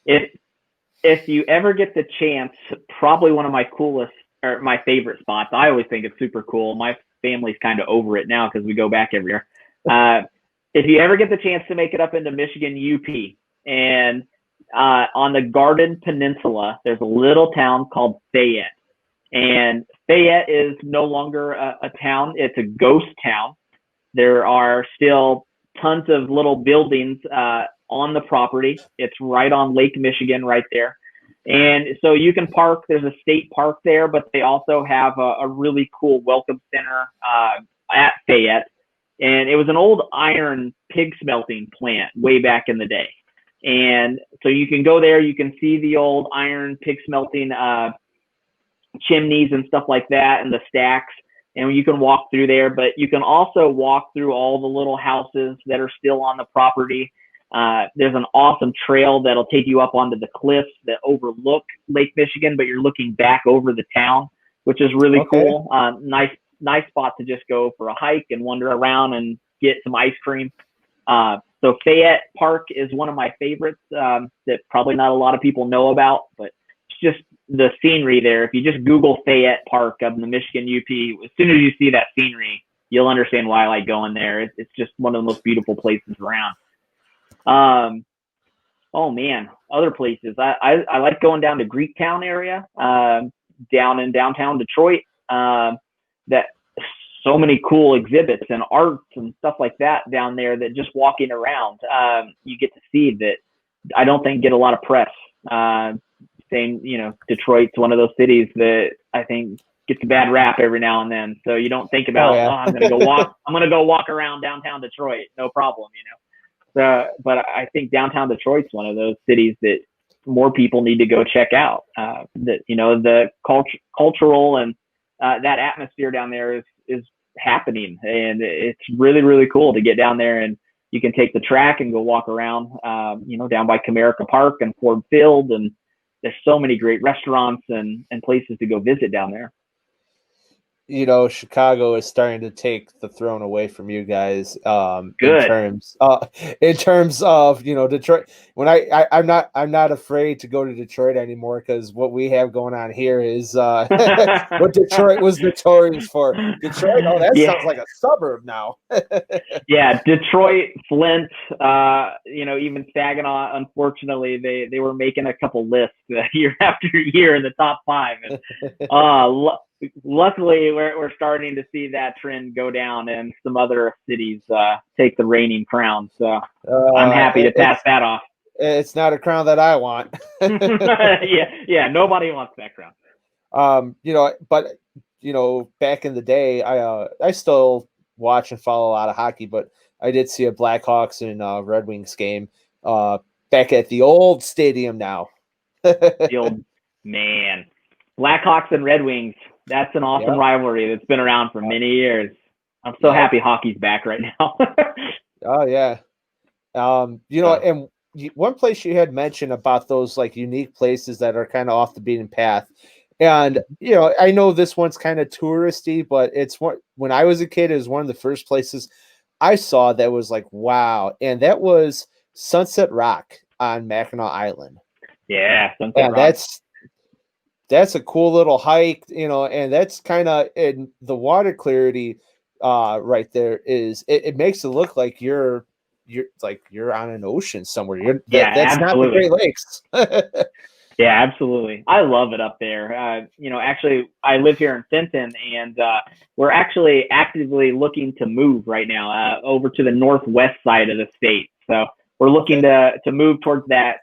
If you ever get the chance, probably one of my coolest or my favorite spots. I always think it's super cool. My family's kind of over it now because we go back every year. If you ever get the chance to make it up into Michigan UP, and on the Garden Peninsula, there's a little town called Fayette. And Fayette is no longer a town. It's a ghost town. There are still tons of little buildings on the property. It's right on Lake Michigan right there. And so you can park. There's a state park there, but they also have a really cool welcome center at Fayette. And it was an old iron pig smelting plant way back in the day. And so you can go there. You can see the old iron pig smelting chimneys and stuff like that and the stacks. And you can walk through there. But you can also walk through all the little houses that are still on the property. There's an awesome trail that'll take you up onto the cliffs that overlook Lake Michigan, but you're looking back over the town, which is really cool. Nice spot to just go for a hike and wander around and get some ice cream. So Fayette Park is one of my favorites that probably not a lot of people know about, but it's just the scenery there. If you just Google Fayette Park up in the Michigan UP, as soon as you see that scenery, you'll understand why I like going there. It's just one of the most beautiful places around. Oh man, other places. I like going down to Greektown area, down in downtown Detroit. That so many cool exhibits and arts and stuff like that down there that just walking around, you get to see that I don't think get a lot of press. Same, Detroit's one of those cities that I think gets a bad rap every now and then. So you don't think about, I'm going to go walk around downtown Detroit. No problem, So, but I think downtown Detroit's one of those cities that more people need to go check out. The cultural and that atmosphere down there is happening, and it's really, really cool to get down there, and you can take the track and go walk around, down by Comerica Park and Ford Field, and there's so many great restaurants and places to go visit down there. Chicago is starting to take the throne away from you guys. Good. In terms of Detroit. When I'm not afraid to go to Detroit anymore, because what we have going on here is what Detroit was notorious for. Detroit, sounds like a suburb now. Yeah, Detroit, Flint, even Saginaw. Unfortunately, they were making a couple lists year after year in the top 5, and luckily, we're starting to see that trend go down, and some other cities take the reigning crown. So I'm happy to pass that off. It's not a crown that I want. yeah, nobody wants that crown. But back in the day, I still watch and follow a lot of hockey, but I did see a Blackhawks and Red Wings game back at the old stadium now. The old man, Blackhawks and Red Wings. That's an awesome rivalry that's been around for many years. I'm so happy hockey's back right now. Oh yeah. And one place you had mentioned about those like unique places that are kind of off the beaten path. And, I know this one's kind of touristy, but when I was a kid, it was one of the first places I saw that was like, wow. And that was Sunset Rock on Mackinac Island. Yeah. Sunset Rock. That's a cool little hike, and that's kind of in the water clarity right there it makes it look like you're on an ocean somewhere. That's not the Great Lakes. Yeah, absolutely. I love it up there. Actually, I live here in Fenton, and we're actually actively looking to move right now over to the northwest side of the state. So we're looking to move towards that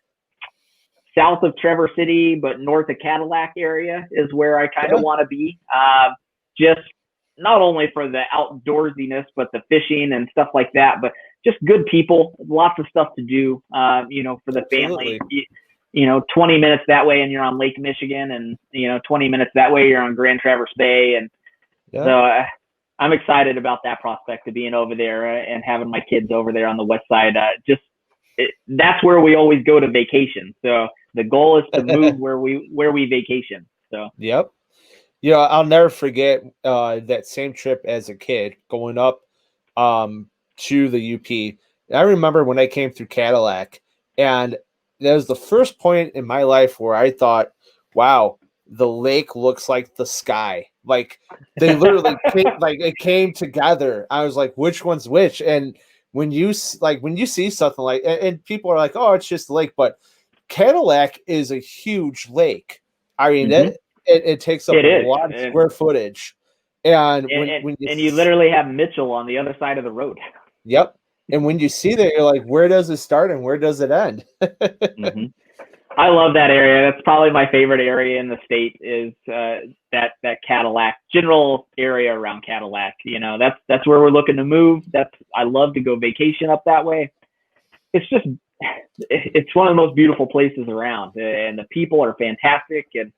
south of Trevor City, but north of Cadillac area is where I kind of want to be. Just not only for the outdoorsiness, but the fishing and stuff like that, but just good people, lots of stuff to do, for the family. 20 minutes that way and you're on Lake Michigan, and, 20 minutes that way you're on Grand Traverse Bay. And so I'm excited about that prospect of being over there and having my kids over there on the west side. That's where we always go to vacation. So the goal is to move where we vacation. So yep. I'll never forget that same trip as a kid going up to the UP. I remember when I came through Cadillac, and that was the first point in my life where I thought, wow, the lake looks like the sky. Like they literally it came together. I was like, which one's which? And when you see something like, and people are like, oh, it's just a lake, but Cadillac is a huge lake. I mean, it takes up a lot of square footage. And when you literally have Mitchell on the other side of the road. Yep. And when you see that, you're like, where does it start and where does it end? I love that area. That's probably my favorite area in the state is that Cadillac general area around Cadillac. That's where we're looking to move. I love to go vacation up that way. It's one of the most beautiful places around, and the people are fantastic. And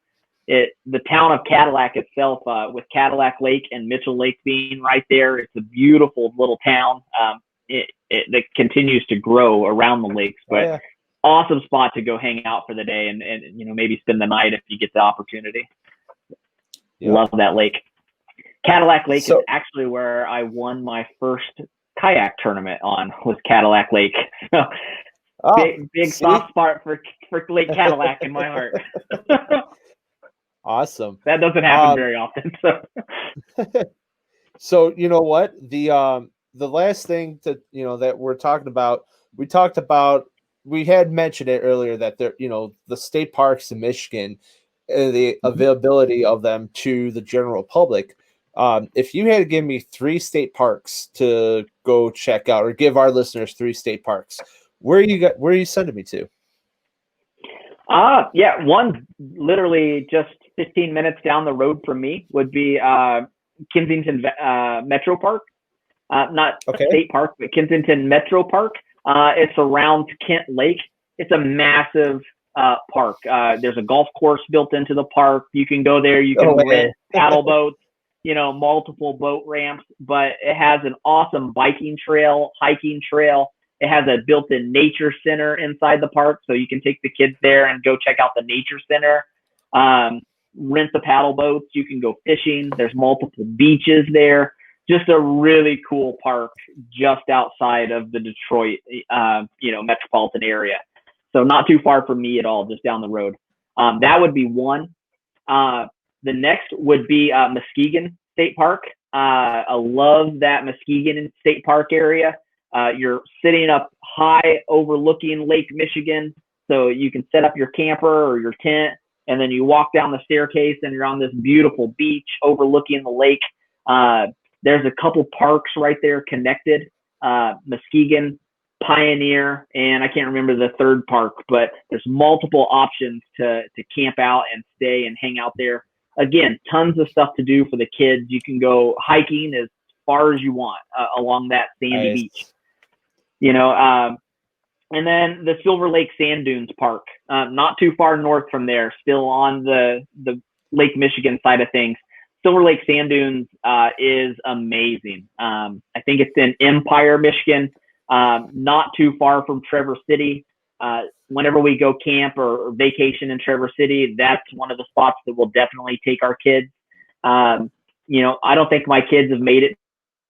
the town of Cadillac itself, with Cadillac Lake and Mitchell Lake being right there, it's a beautiful little town. That continues to grow around the lakes, but awesome spot to go hang out for the day and maybe spend the night if you get the opportunity. Love that lake. Cadillac Lake is actually where I won my first kayak tournament was Cadillac Lake. So big soft spot for Lake Cadillac in my heart. Awesome. That doesn't happen very often. So you know what? The last thing that we're talking about, we had mentioned it earlier that the state parks in Michigan, the availability of them to the general public. If you had to give me 3 state parks to go check out, or give our listeners 3 state parks, where are you sending me to? One literally just 15 minutes down the road from me would be Kensington Metro Park. Not a state park, but Kensington Metro Park. It's around Kent Lake. It's a massive park. There's a golf course built into the park. You can go there. You can rent paddle boats, multiple boat ramps, but it has an awesome biking trail, hiking trail. It has a built-in nature center inside the park, so you can take the kids there and go check out the nature center. Rent the paddle boats. You can go fishing. There's multiple beaches there. Just a really cool park just outside of the Detroit, metropolitan area. So not too far from me at all, just down the road. That would be one. The next would be Muskegon State Park. I love that Muskegon State Park area. You're sitting up high overlooking Lake Michigan, so you can set up your camper or your tent, and then you walk down the staircase and you're on this beautiful beach overlooking the lake. There's a couple parks right there connected, Muskegon, Pioneer, and I can't remember the third park, but there's multiple options to camp out and stay and hang out there. Again, tons of stuff to do for the kids. You can go hiking as far as you want along that sandy beach. And then the Silver Lake Sand Dunes Park, not too far north from there, still on the Lake Michigan side of things. Silver Lake Sand Dunes is amazing. I think it's in Empire, Michigan, not too far from Trevor City. Whenever we go camp or vacation in Trevor City, that's one of the spots that we'll definitely take our kids. I don't think my kids have made it to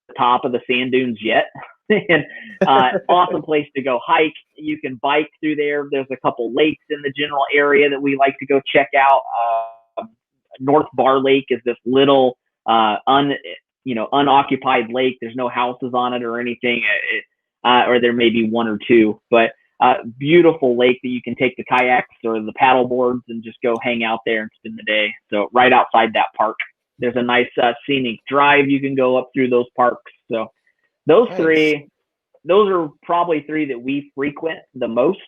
the top of the sand dunes yet. And awesome place to go hike. You can bike through there. There's a couple lakes in the general area that we like to go check out. North Bar Lake is this little unoccupied lake. There's no houses on it or anything, or there may be one or two, but beautiful lake that you can take the kayaks or the paddle boards and just go hang out there and spend the day. So right outside that park, there's a nice scenic drive you can go up through those parks. So those three, those are probably three that we frequent the most.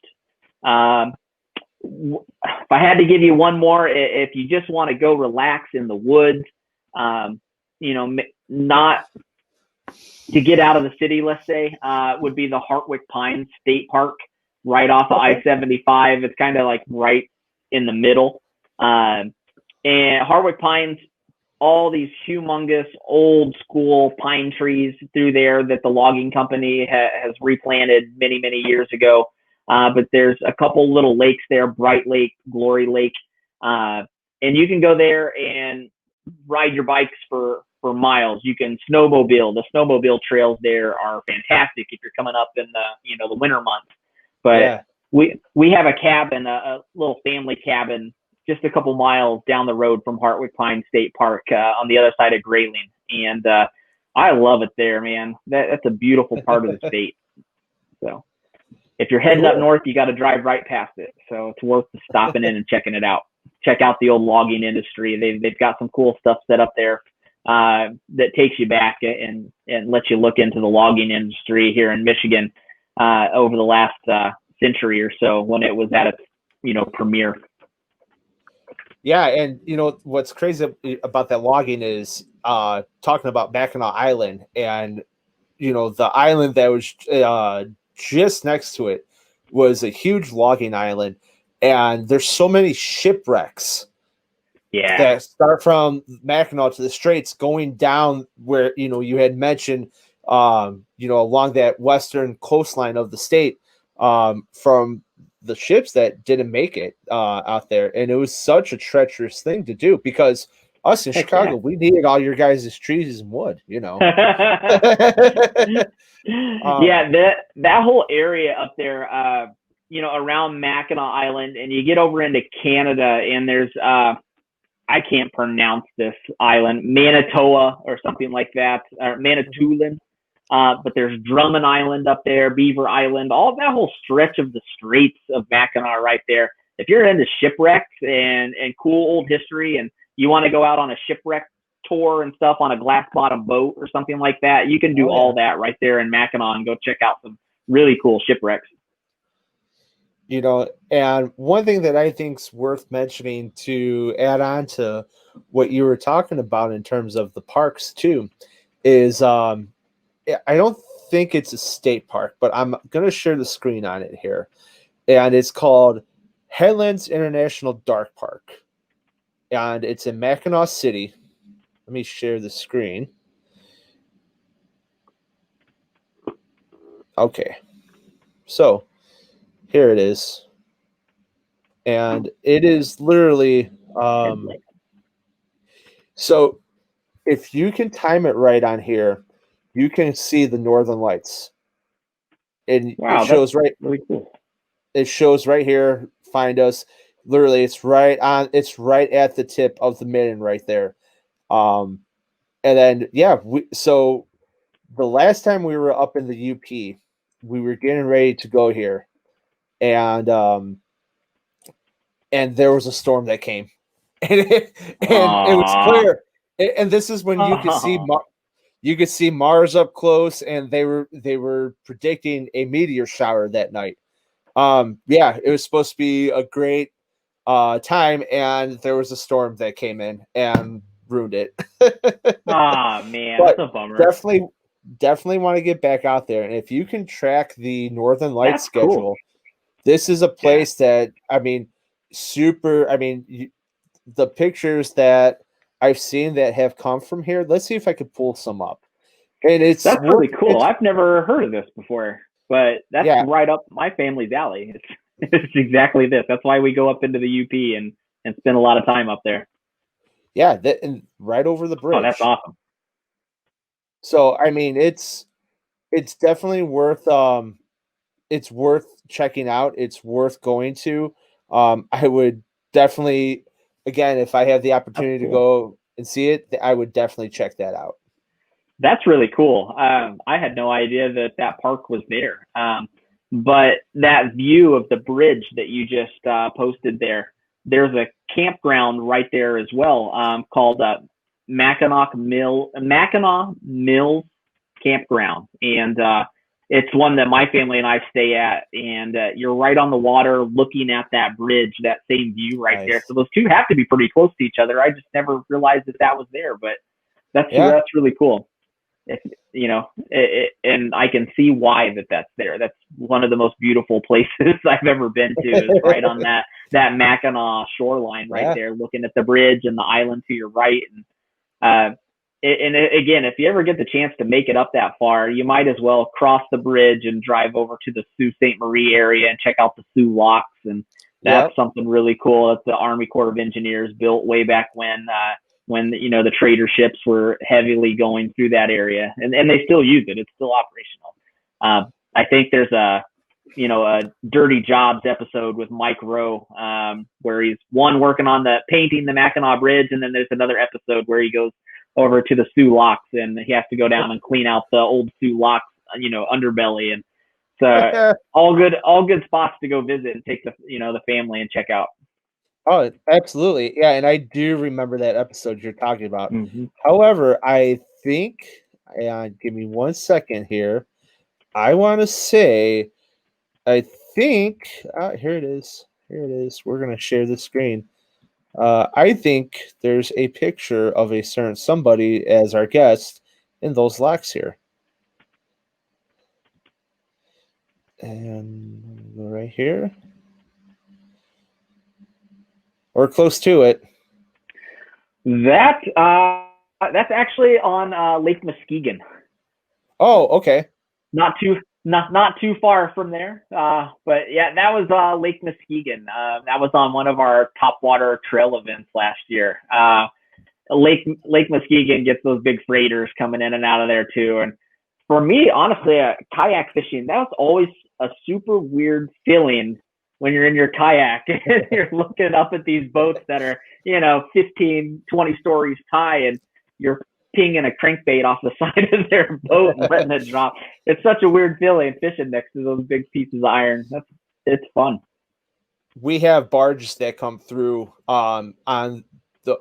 If I had to give you one more, if you just want to go relax in the woods, not to get out of the city, let's say, would be the Hartwick Pines State Park right off of I-75. It's kind of like right in the middle. And Hartwick Pines, all these humongous old school pine trees through there that the logging company has replanted many, many years ago. But there's a couple little lakes there, Bright Lake, Glory Lake. And you can go there and ride your bikes for miles. You can snowmobile. The snowmobile trails there are fantastic if you're coming up in the winter months. But we have a cabin, a little family cabin, just a couple miles down the road from Hartwick Pine State Park on the other side of Grayling. And I love it there, man. That's a beautiful part of the state. So if you're heading up north, you got to drive right past it. So it's worth stopping in and checking it out. Check out the old logging industry. They've got some cool stuff set up there that takes you back and lets you look into the logging industry here in Michigan over the last century or so when it was at its premiere. Yeah, and what's crazy about that logging is talking about Mackinac Island, and the island that was just next to it was a huge logging island, and there's so many shipwrecks that start from Mackinac to the Straits going down where you had mentioned along that western coastline of the state from the ships that didn't make it out there. And it was such a treacherous thing to do because us in Chicago, we needed all your guys' trees and wood, that whole area up there, around Mackinac Island, and you get over into Canada, and there's I can't pronounce this island, Manitoba or something like that, or Manitoulin. But there's Drummond Island up there, Beaver Island, all that whole stretch of the Straits of Mackinac right there. If you're into shipwrecks and cool old history, and you want to go out on a shipwreck tour and stuff on a glass bottom boat or something like that, you can do all that right there in Mackinac and go check out some really cool shipwrecks. And one thing that I think's worth mentioning to add on to what you were talking about in terms of the parks too is I don't think it's a state park, but I'm going to share the screen on it here. And it's called Headlands International Dark Park, and it's in Mackinac City. Let me share the screen. Okay, so here it is, and it is literally so if you can time it right on here, you can see the Northern Lights, and Wow, it shows right. really cool. It shows right here. Find us. Literally, it's right on. It's right at the tip of the midden, right there. And then so the last time we were up in the UP, we were getting ready to go here, and there was a storm that came, and it was clear. And this is when you could see Mars up close, and they were predicting a meteor shower that night. It was supposed to be a great time, and there was a storm that came in and ruined it. Man, but that's a bummer. Definitely want to get back out there, and if you can track the Northern Lights schedule, cool. This is a place that super. The pictures that I've seen that have come from here. Let's see if I could pull some up. And that's really cool. I've never heard of this before, but that's right up my family's alley. It's exactly this. That's why we go up into the UP and spend a lot of time up there. Yeah, and right over the bridge. Oh, that's awesome. So it's definitely worth it's worth checking out. It's worth going to. I would definitely, again, if I have the opportunity to go and see it, I would definitely check that out. That's really cool. I had no idea that park was there. But that view of the bridge that you just posted there's a campground right there as well, called Mackinac Mills Campground. And it's one that my family and I stay at. And you're right on the water looking at that bridge, that same view right there. So those two have to be pretty close to each other. I just never realized that was there, but that's really cool. And I can see why that's there. That's one of the most beautiful places I've ever been to, is right on that Mackinac shoreline right there, looking at the bridge and the island to your right. And again, if you ever get the chance to make it up that far, you might as well cross the bridge and drive over to the Sault Ste. Marie area and check out the Sioux Locks. And that's something really cool that the Army Corps of Engineers built way back when the trader ships were heavily going through that area, and they still use it. It's still operational. I think there's a Dirty Jobs episode with Mike Rowe, where he's working on painting the Mackinac Bridge. And then there's another episode where he goes over to the Sioux Locks and he has to go down and clean out the old Sioux Locks, underbelly. And so all good spots to go visit and take the family and check out. Oh, absolutely. Yeah, and I do remember that episode you're talking about. Mm-hmm. However, I think, give me 1 second here. I want to say, I think, here it is. Here it is. We're going to share the screen. I think there's a picture of a certain somebody as our guest in those locks here. And right here. Or close to it. That's actually on Lake Muskegon. Oh, okay. Not too far from there. But yeah, that was Lake Muskegon. That was on one of our Topwater trail events last year. Lake Muskegon gets those big freighters coming in and out of there too. And for me, honestly, kayak fishing, that was always a super weird feeling when you're in your kayak and you're looking up at these boats that are, 15, 20 stories high, and you're pinging a crankbait off the side of their boat and letting it drop. It's such a weird feeling fishing next to those big pieces of iron. It's fun. We have barges that come through on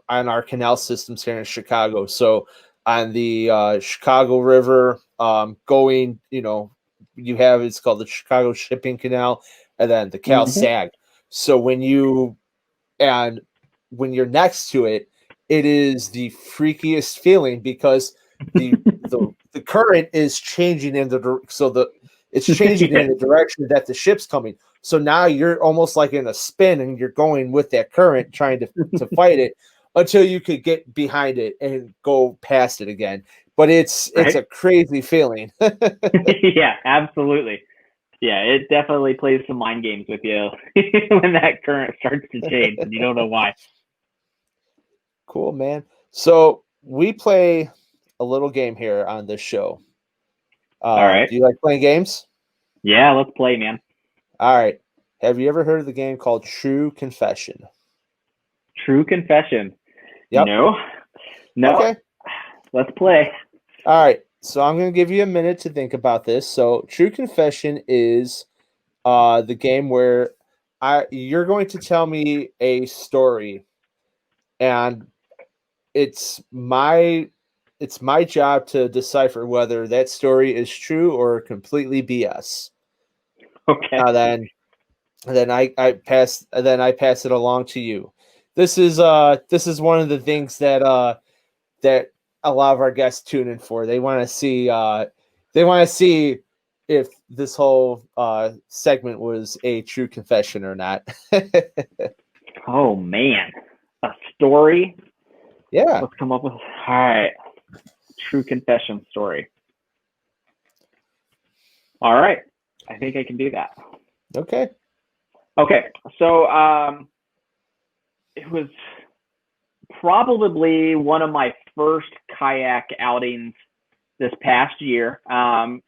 our canal systems here in Chicago. So on the Chicago River, going, you have, it's called the Chicago Shipping Canal, and then the Cal Sag. So when you're next to it, it is the freakiest feeling because the current is changing so It's changing in the direction that the ship's coming. So now you're almost like in a spin and you're going with that current trying to fight it until you could get behind it and go past it again. But it's a crazy feeling. Yeah, absolutely. Yeah, it definitely plays some mind games with you when that current starts to change and you don't know why. Cool, man. So we play a little game here on this show. All right. Do you like playing games? Yeah, let's play, man. All right. Have you ever heard of the game called True Confession? True Confession. Yep. No. Okay. Let's play. All right. So I'm going to give you a minute to think about this. So True Confession is the game where you're going to tell me a story, and it's my job to decipher whether that story is true or completely BS. Okay. Then I pass it along to you. This is one of the things that that a lot of our guests tune in for. They want to see if this whole segment was a true confession or not. Oh man, a story. Yeah. Let's come up with. All right. True confession story. All right. I think I can do that. Okay. Okay. So it was probably one of my first kayak outings this past year.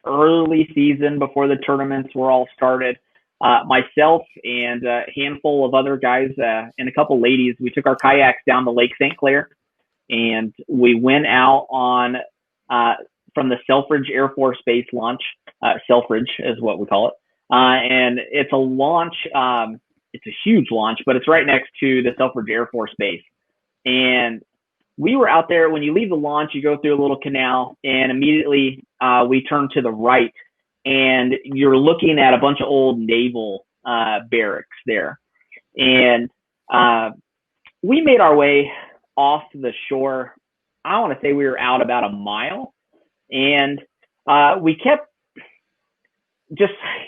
Early season before the tournaments were all started. Myself and a handful of other guys and a couple ladies, we took our kayaks down to Lake St. Clair, and we went out on from the Selfridge Air Force Base launch. Selfridge is what we call it. And it's a launch. It's a huge launch, but it's right next to the Selfridge Air Force Base. And we were out there. When you leave the launch, you go through a little canal, and immediately we turn to the right, and you're looking at a bunch of old naval barracks there. And we made our way off the shore. I want to say we were out about a mile, and we kept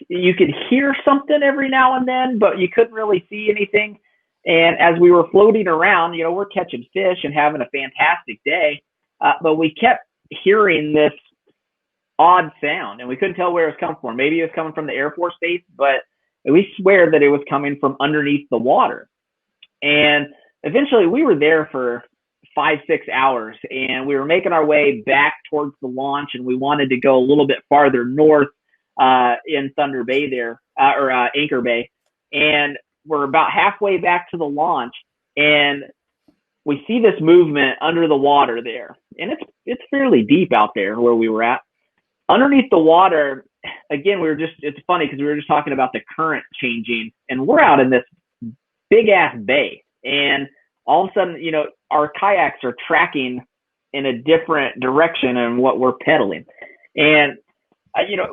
you could hear something every now and then, but you couldn't really see anything. And as we were floating around, we're catching fish and having a fantastic day, but we kept hearing this odd sound, and we couldn't tell where it was coming from. Maybe it was coming from the Air Force Base, but we swear that it was coming from underneath the water. And eventually we were there for 5-6 hours, and we were making our way back towards the launch, and we wanted to go a little bit farther north in Thunder Bay there, or Anchor Bay. And we're about halfway back to the launch, and we see this movement under the water there. And it's fairly deep out there where we were at. Underneath the water, again, it's funny because we were just talking about the current changing, and we're out in this big ass bay. And all of a sudden, our kayaks are tracking in a different direction than what we're pedaling. And,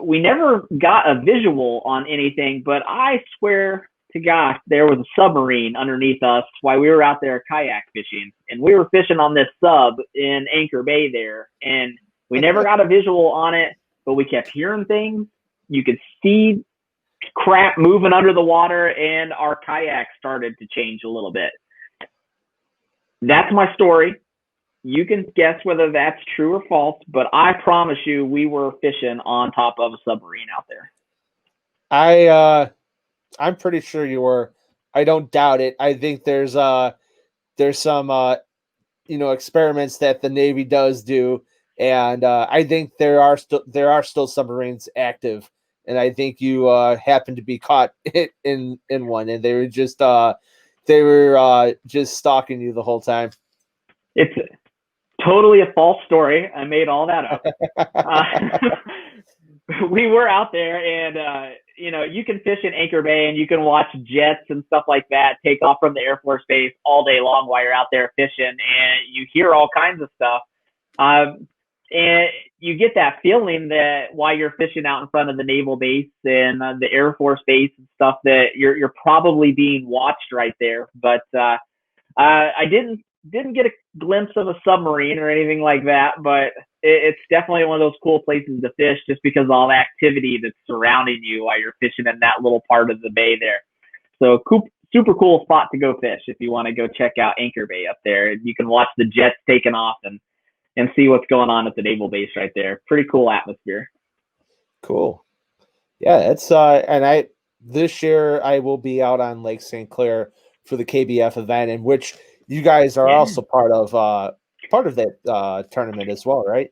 we never got a visual on anything, but I swear to gosh, there was a submarine underneath us while we were out there kayak fishing. And we were fishing on this sub in Anchor Bay there. And we never got a visual on it, but we kept hearing things. You could see crap moving under the water, and our kayak started to change a little bit. That's my story. You can guess whether that's true or false, but I promise you we were fishing on top of a submarine out there. I'm pretty sure you were. I don't doubt it. I think there's some experiments that the Navy does do, and I think there are still submarines active, and I think you happened to be caught in one, and they were just stalking you the whole time. It's totally a false story. I made all that up. We were out there, and you can fish in Anchor Bay, and you can watch jets and stuff like that take off from the Air Force Base all day long while you're out there fishing, and you hear all kinds of stuff. And you get that feeling that while you're fishing out in front of the naval base and the Air Force Base and stuff, that you're probably being watched right there. But I didn't get a glimpse of a submarine or anything like that, but it's definitely one of those cool places to fish just because of all the activity that's surrounding you while you're fishing in that little part of the bay there. So super cool spot to go fish if you want to go check out Anchor Bay up there. You can watch the jets taking off and see what's going on at the naval base right there. Pretty cool atmosphere. Cool. Yeah, it's and this year I will be out on Lake St. Clair for the KBF event, in which you guys are also part of that tournament as well, right?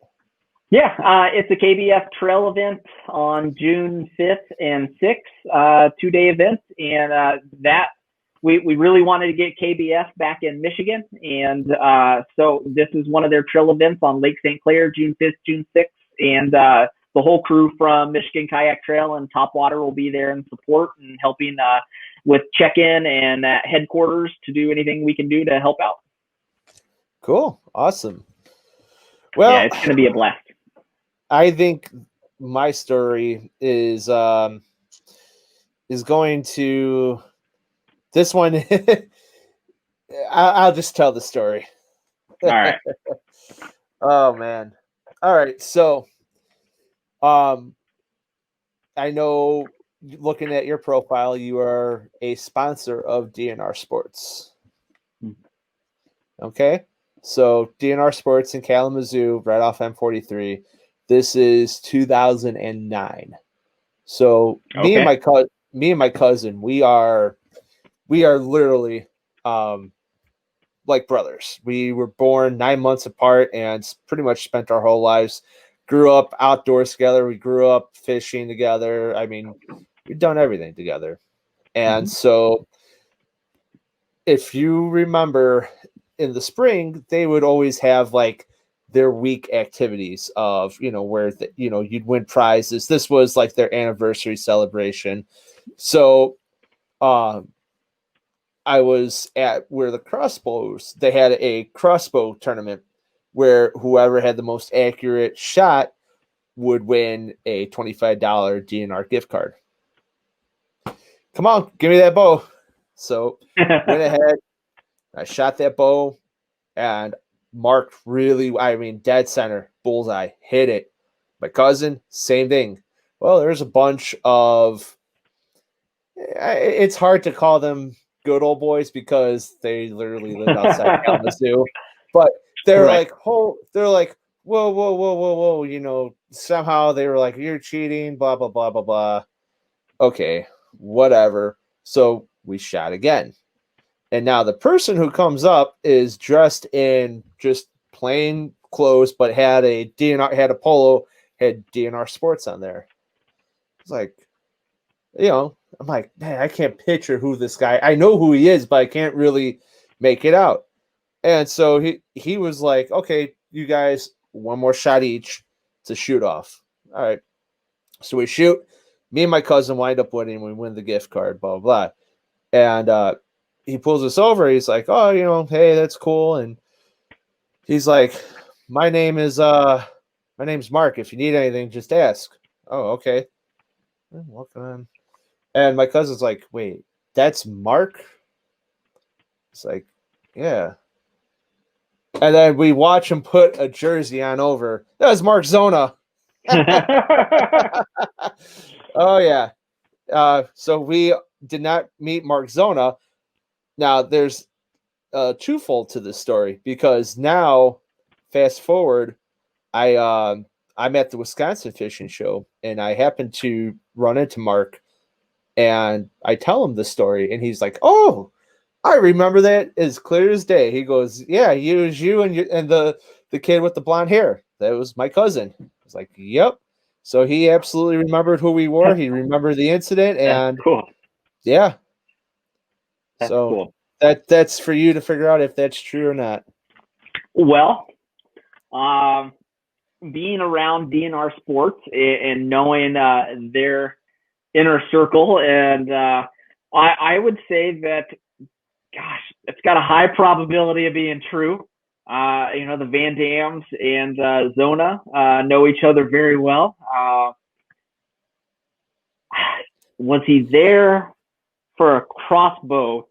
Yeah, it's a KBF trail event on June 5th and 6th, 2-day event, and that we really wanted to get KBF back in Michigan, and so this is one of their trail events on Lake St. Clair, June 5th, June 6th, and the whole crew from Michigan Kayak Trail and Topwater will be there in support and helping with check-in and headquarters to do anything we can do to help out. Cool. Awesome. Well, yeah, it's going to be a blast. I think my story is going to this one. I'll just tell the story. All right. Oh man. All right. So, I know, looking at your profile, you are a sponsor of DNR Sports. Okay. So DNR Sports in Kalamazoo, right off M43. This is 2009. So me and my cousin, we are literally like brothers. We were born 9 months apart and pretty much spent our whole lives. Grew up outdoors together. We grew up fishing together. I mean, we've done everything together. And so if you remember, in the spring, they would always have like their week activities of, where, you'd win prizes. This was like their anniversary celebration. So I was at where the crossbows, they had a crossbow tournament where whoever had the most accurate shot would win a $25 DNR gift card. Come on, give me that bow. So went ahead, I shot that bow and marked dead center, bullseye, hit it. My cousin, same thing. Well, there's a bunch of, it's hard to call them good old boys because they literally live outside Kalamazoo, but they're like, whoa, somehow they were like, you're cheating, blah, blah, blah, blah, blah. Okay, whatever. So we shot again. And now the person who comes up is dressed in just plain clothes, but had a polo, had DNR Sports on there. It's like, I'm like, man, I can't picture who this guy. I know who he is, but I can't really make it out. And so he was like, okay, you guys, one more shot each to shoot off. All right. So we shoot. Me and my cousin wind up winning. We win the gift card, blah, blah, blah. And he pulls us over. He's like, oh, hey, that's cool. And he's like, my name's Mark. If you need anything, just ask. Oh, okay. Walk on. And my cousin's like, wait, that's Mark? It's like, yeah. And then we watch him put a jersey on over. That was Mark Zona. Oh, yeah. So we did not meet Mark Zona. Now, there's twofold to this story because now, fast forward, I'm at the Wisconsin Fishing Show, and I happen to run into Mark, and I tell him the story, and he's like, oh, I remember that as clear as day. He goes, yeah, it was you and the kid with the blonde hair. That was my cousin. I was like, yep. So he absolutely remembered who we were. He remembered the incident, and cool. Yeah. That's so cool. That's for you to figure out if that's true or not. Well, being around DNR Sports and knowing their inner circle, and I would say that, gosh, it's got a high probability of being true. The Van Dams and Zona know each other very well. Was he there for a crossbow?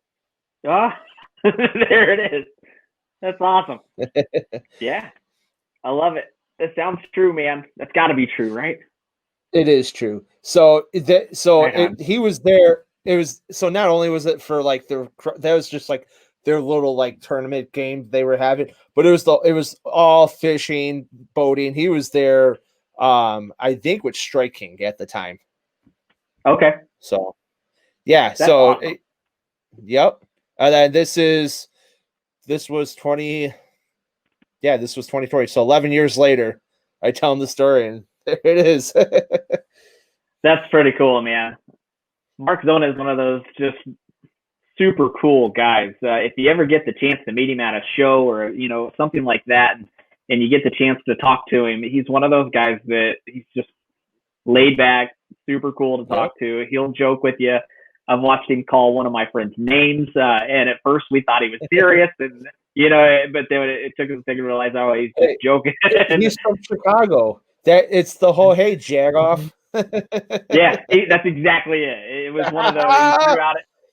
There it is. That's awesome. Yeah, I love it. That sounds true, man. That's got to be true, right? It is true. So Right he was there. It was so not only was it for like that was just like their little like tournament game they were having, but it was all fishing, boating. He was there, I think with Strike King at the time. Okay. So yeah, That's awesome. Yep. And then this was 2020. So 11 years later, I tell him the story, and there it is. That's pretty cool, man. Mark Zona is one of those just super cool guys. If you ever get the chance to meet him at a show or something like that, and you get the chance to talk to him, he's one of those guys that he's just laid back, super cool to talk to. He'll joke with you. I've watched him call one of my friends names, and at first we thought he was serious, and but then it took us a second to realize, oh, he's just joking. He's from Chicago. It's the whole hey Jagoff. Yeah, that's exactly it. It was one of those.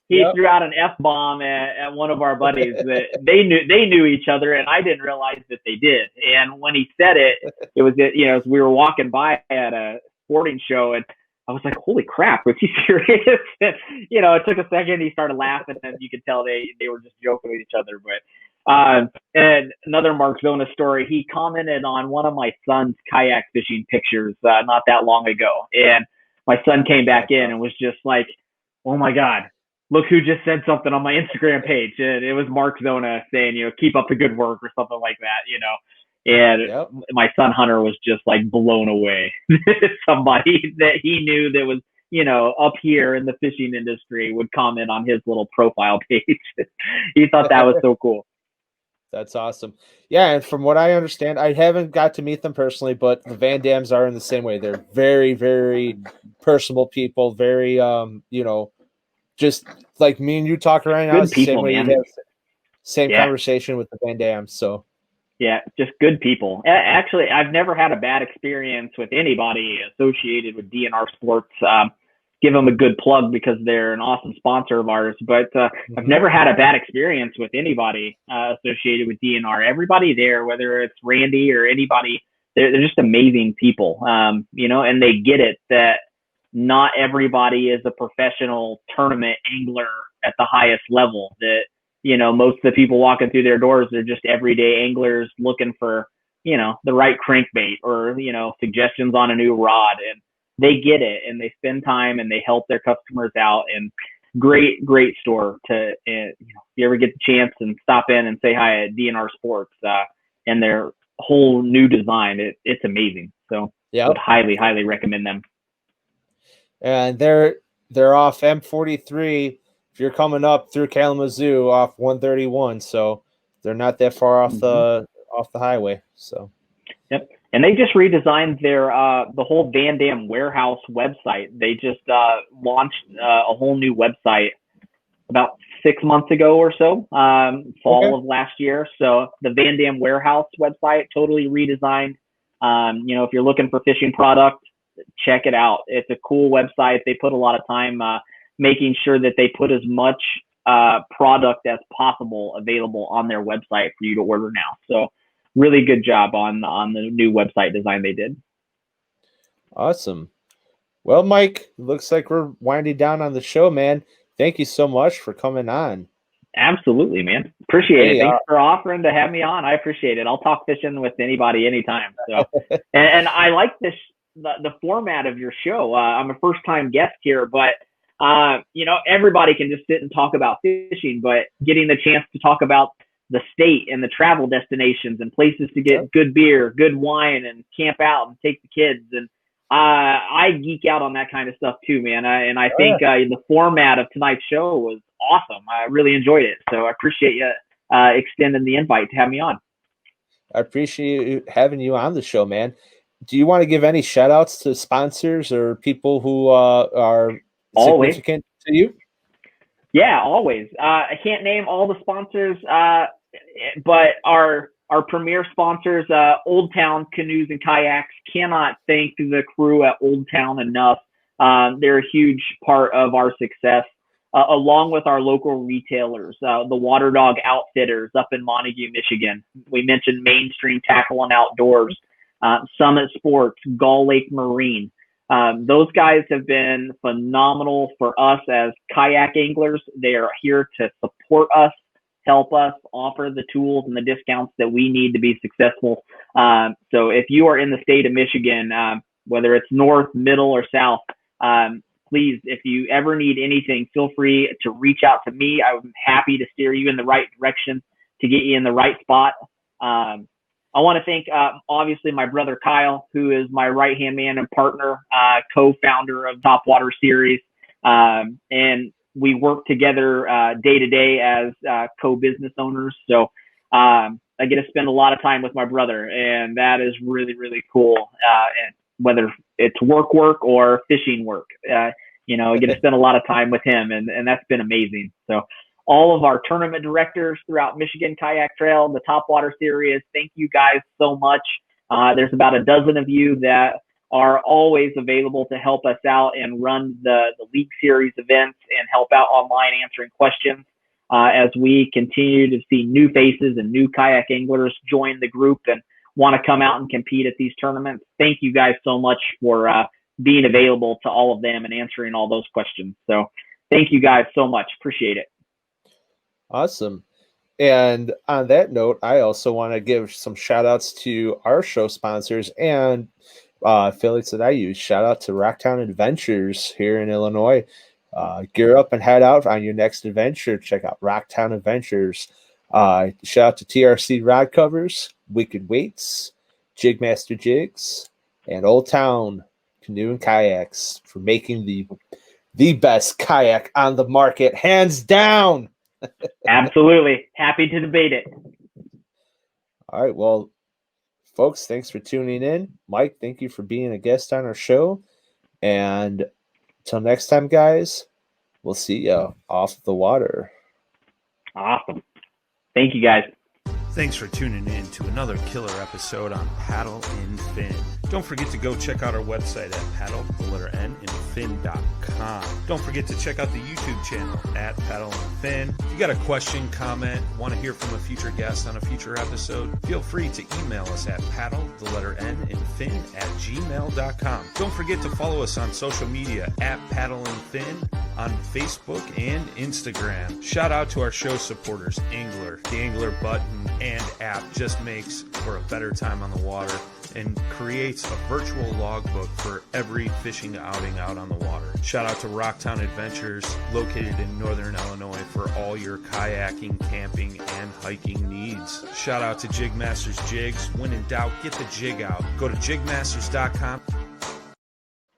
He threw out an F-bomb at one of our buddies that they knew each other, and I didn't realize that they did. And when he said it, it was as we were walking by at a sporting show, and I was like, "Holy crap, was he serious?" And, it took a second. He started laughing, and you could tell they were just joking with each other. But and another Mark Zona story, he commented on one of my son's kayak fishing pictures not that long ago, and my son came back in and was just like, "Oh my God, look who just said something on my Instagram page." And it was Mark Zona saying, keep up the good work or something like that, And my son Hunter was just like blown away. Somebody that he knew that was, up here in the fishing industry would comment on his little profile page. He thought that was so cool. That's awesome. Yeah, and from what I understand, I haven't got to meet them personally, but the Van Dams are in the same way. They're very, very personable people, very just like me and you talk right now. It's the same way you have same conversation with the Van Dams. So yeah, just good people. Actually, I've never had a bad experience with anybody associated with DNR Sports. Give them a good plug because they're an awesome sponsor of ours. But I've never had a bad experience with anybody associated with DNR. Everybody there, whether it's Randy or anybody, they're just amazing people. And they get it that not everybody is a professional tournament angler at the highest level. That most of the people walking through their doors, they're just everyday anglers looking for the right crankbait or suggestions on a new rod, and they get it and they spend time and they help their customers out. And great store to if you ever get the chance and stop in and say hi at DNR Sports and their whole new design, it's amazing. So I would highly recommend them. And they're off M43 if you're coming up through Kalamazoo off 131, so they're not that far off the highway. So yep. And they just redesigned their the whole Van Dam warehouse website. They just launched a whole new website about 6 months ago or so, fall of last year. So the Van Dam warehouse website totally redesigned. If you're looking for fishing product, check it out. It's a cool website. They put a lot of time making sure that they put as much product as possible available on their website for you to order now. So really good job on the new website design they did. Awesome. Well, Mike, looks like we're winding down on the show, man. Thank you so much for coming on. Absolutely, man. Appreciate it. Thanks for offering to have me on. I appreciate it. I'll talk fishing with anybody anytime. So, and I like the format of your show. I'm a first-time guest here, but everybody can just sit and talk about fishing, but getting the chance to talk about the state and the travel destinations and places to get good beer, good wine, and camp out and take the kids. And I geek out on that kind of stuff too, man. I think the format of tonight's show was awesome. I really enjoyed it. So I appreciate you extending the invite to have me on. I appreciate having you on the show, man. Do you want to give any shout outs to sponsors or people who are significant to you? Yeah, always. I can't name all the sponsors, but our premier sponsors, Old Town Canoes and Kayaks, cannot thank the crew at Old Town enough. They're a huge part of our success, along with our local retailers, the Water Dog Outfitters up in Montague, Michigan. We mentioned Mainstream Tackle and Outdoors. Summit Sports, Gull Lake Marine. Those guys have been phenomenal for us as kayak anglers. They are here to support us, help us, offer the tools and the discounts that we need to be successful. So if you are in the state of Michigan, whether it's north, middle, or south, please, if you ever need anything, feel free to reach out to me. I'm happy to steer you in the right direction to get you in the right spot. I want to thank, obviously, my brother Kyle, who is my right-hand man and partner, co-founder of Topwater Series. And we work together day to day as co-business owners. So I get to spend a lot of time with my brother, and that is really, really cool. And whether it's work or fishing work, I get to spend a lot of time with him, and that's been amazing. So all of our tournament directors throughout Michigan Kayak Trail, the Topwater Series, thank you guys so much. There's about a dozen of you that are always available to help us out and run the League Series events and help out online answering questions as we continue to see new faces and new kayak anglers join the group and want to come out and compete at these tournaments. Thank you guys so much for being available to all of them and answering all those questions. So thank you guys so much. Appreciate it. Awesome. And on that note, I also want to give some shout outs to our show sponsors and affiliates that I use. Shout out to Rocktown Adventures here in Illinois. Gear up and head out on your next adventure. Check out Rocktown Adventures. Shout out to TRC Rod Covers, Wicked Weights, Jigmaster Jigs, and Old Town Canoe and Kayaks for making the best kayak on the market, hands down. Absolutely. Happy to debate it. All right. Well, folks, thanks for tuning in. Mike, thank you for being a guest on our show. And until next time, guys, we'll see you off the water. Awesome. Thank you, guys. Thanks for tuning in to another killer episode on Paddle and Fin. Don't forget to go check out our website at paddle_and_fin.com. Don't forget to check out the YouTube channel at Paddle and Fin. If you got a question, comment, want to hear from a future guest on a future episode, feel free to email us at paddle_and_fin@gmail.com. Don't forget to follow us on social media at Paddle and Fin on Facebook and Instagram. Shout out to our show supporters, Angler. The Angler button and app just makes for a better time on the water and creates a virtual logbook for every fishing outing out on the water. Shout out to Rocktown Adventures, located in northern Illinois, for all your kayaking, camping, and hiking needs. Shout out to Jigmasters Jigs. When in doubt, get the jig out. Go to jigmasters.com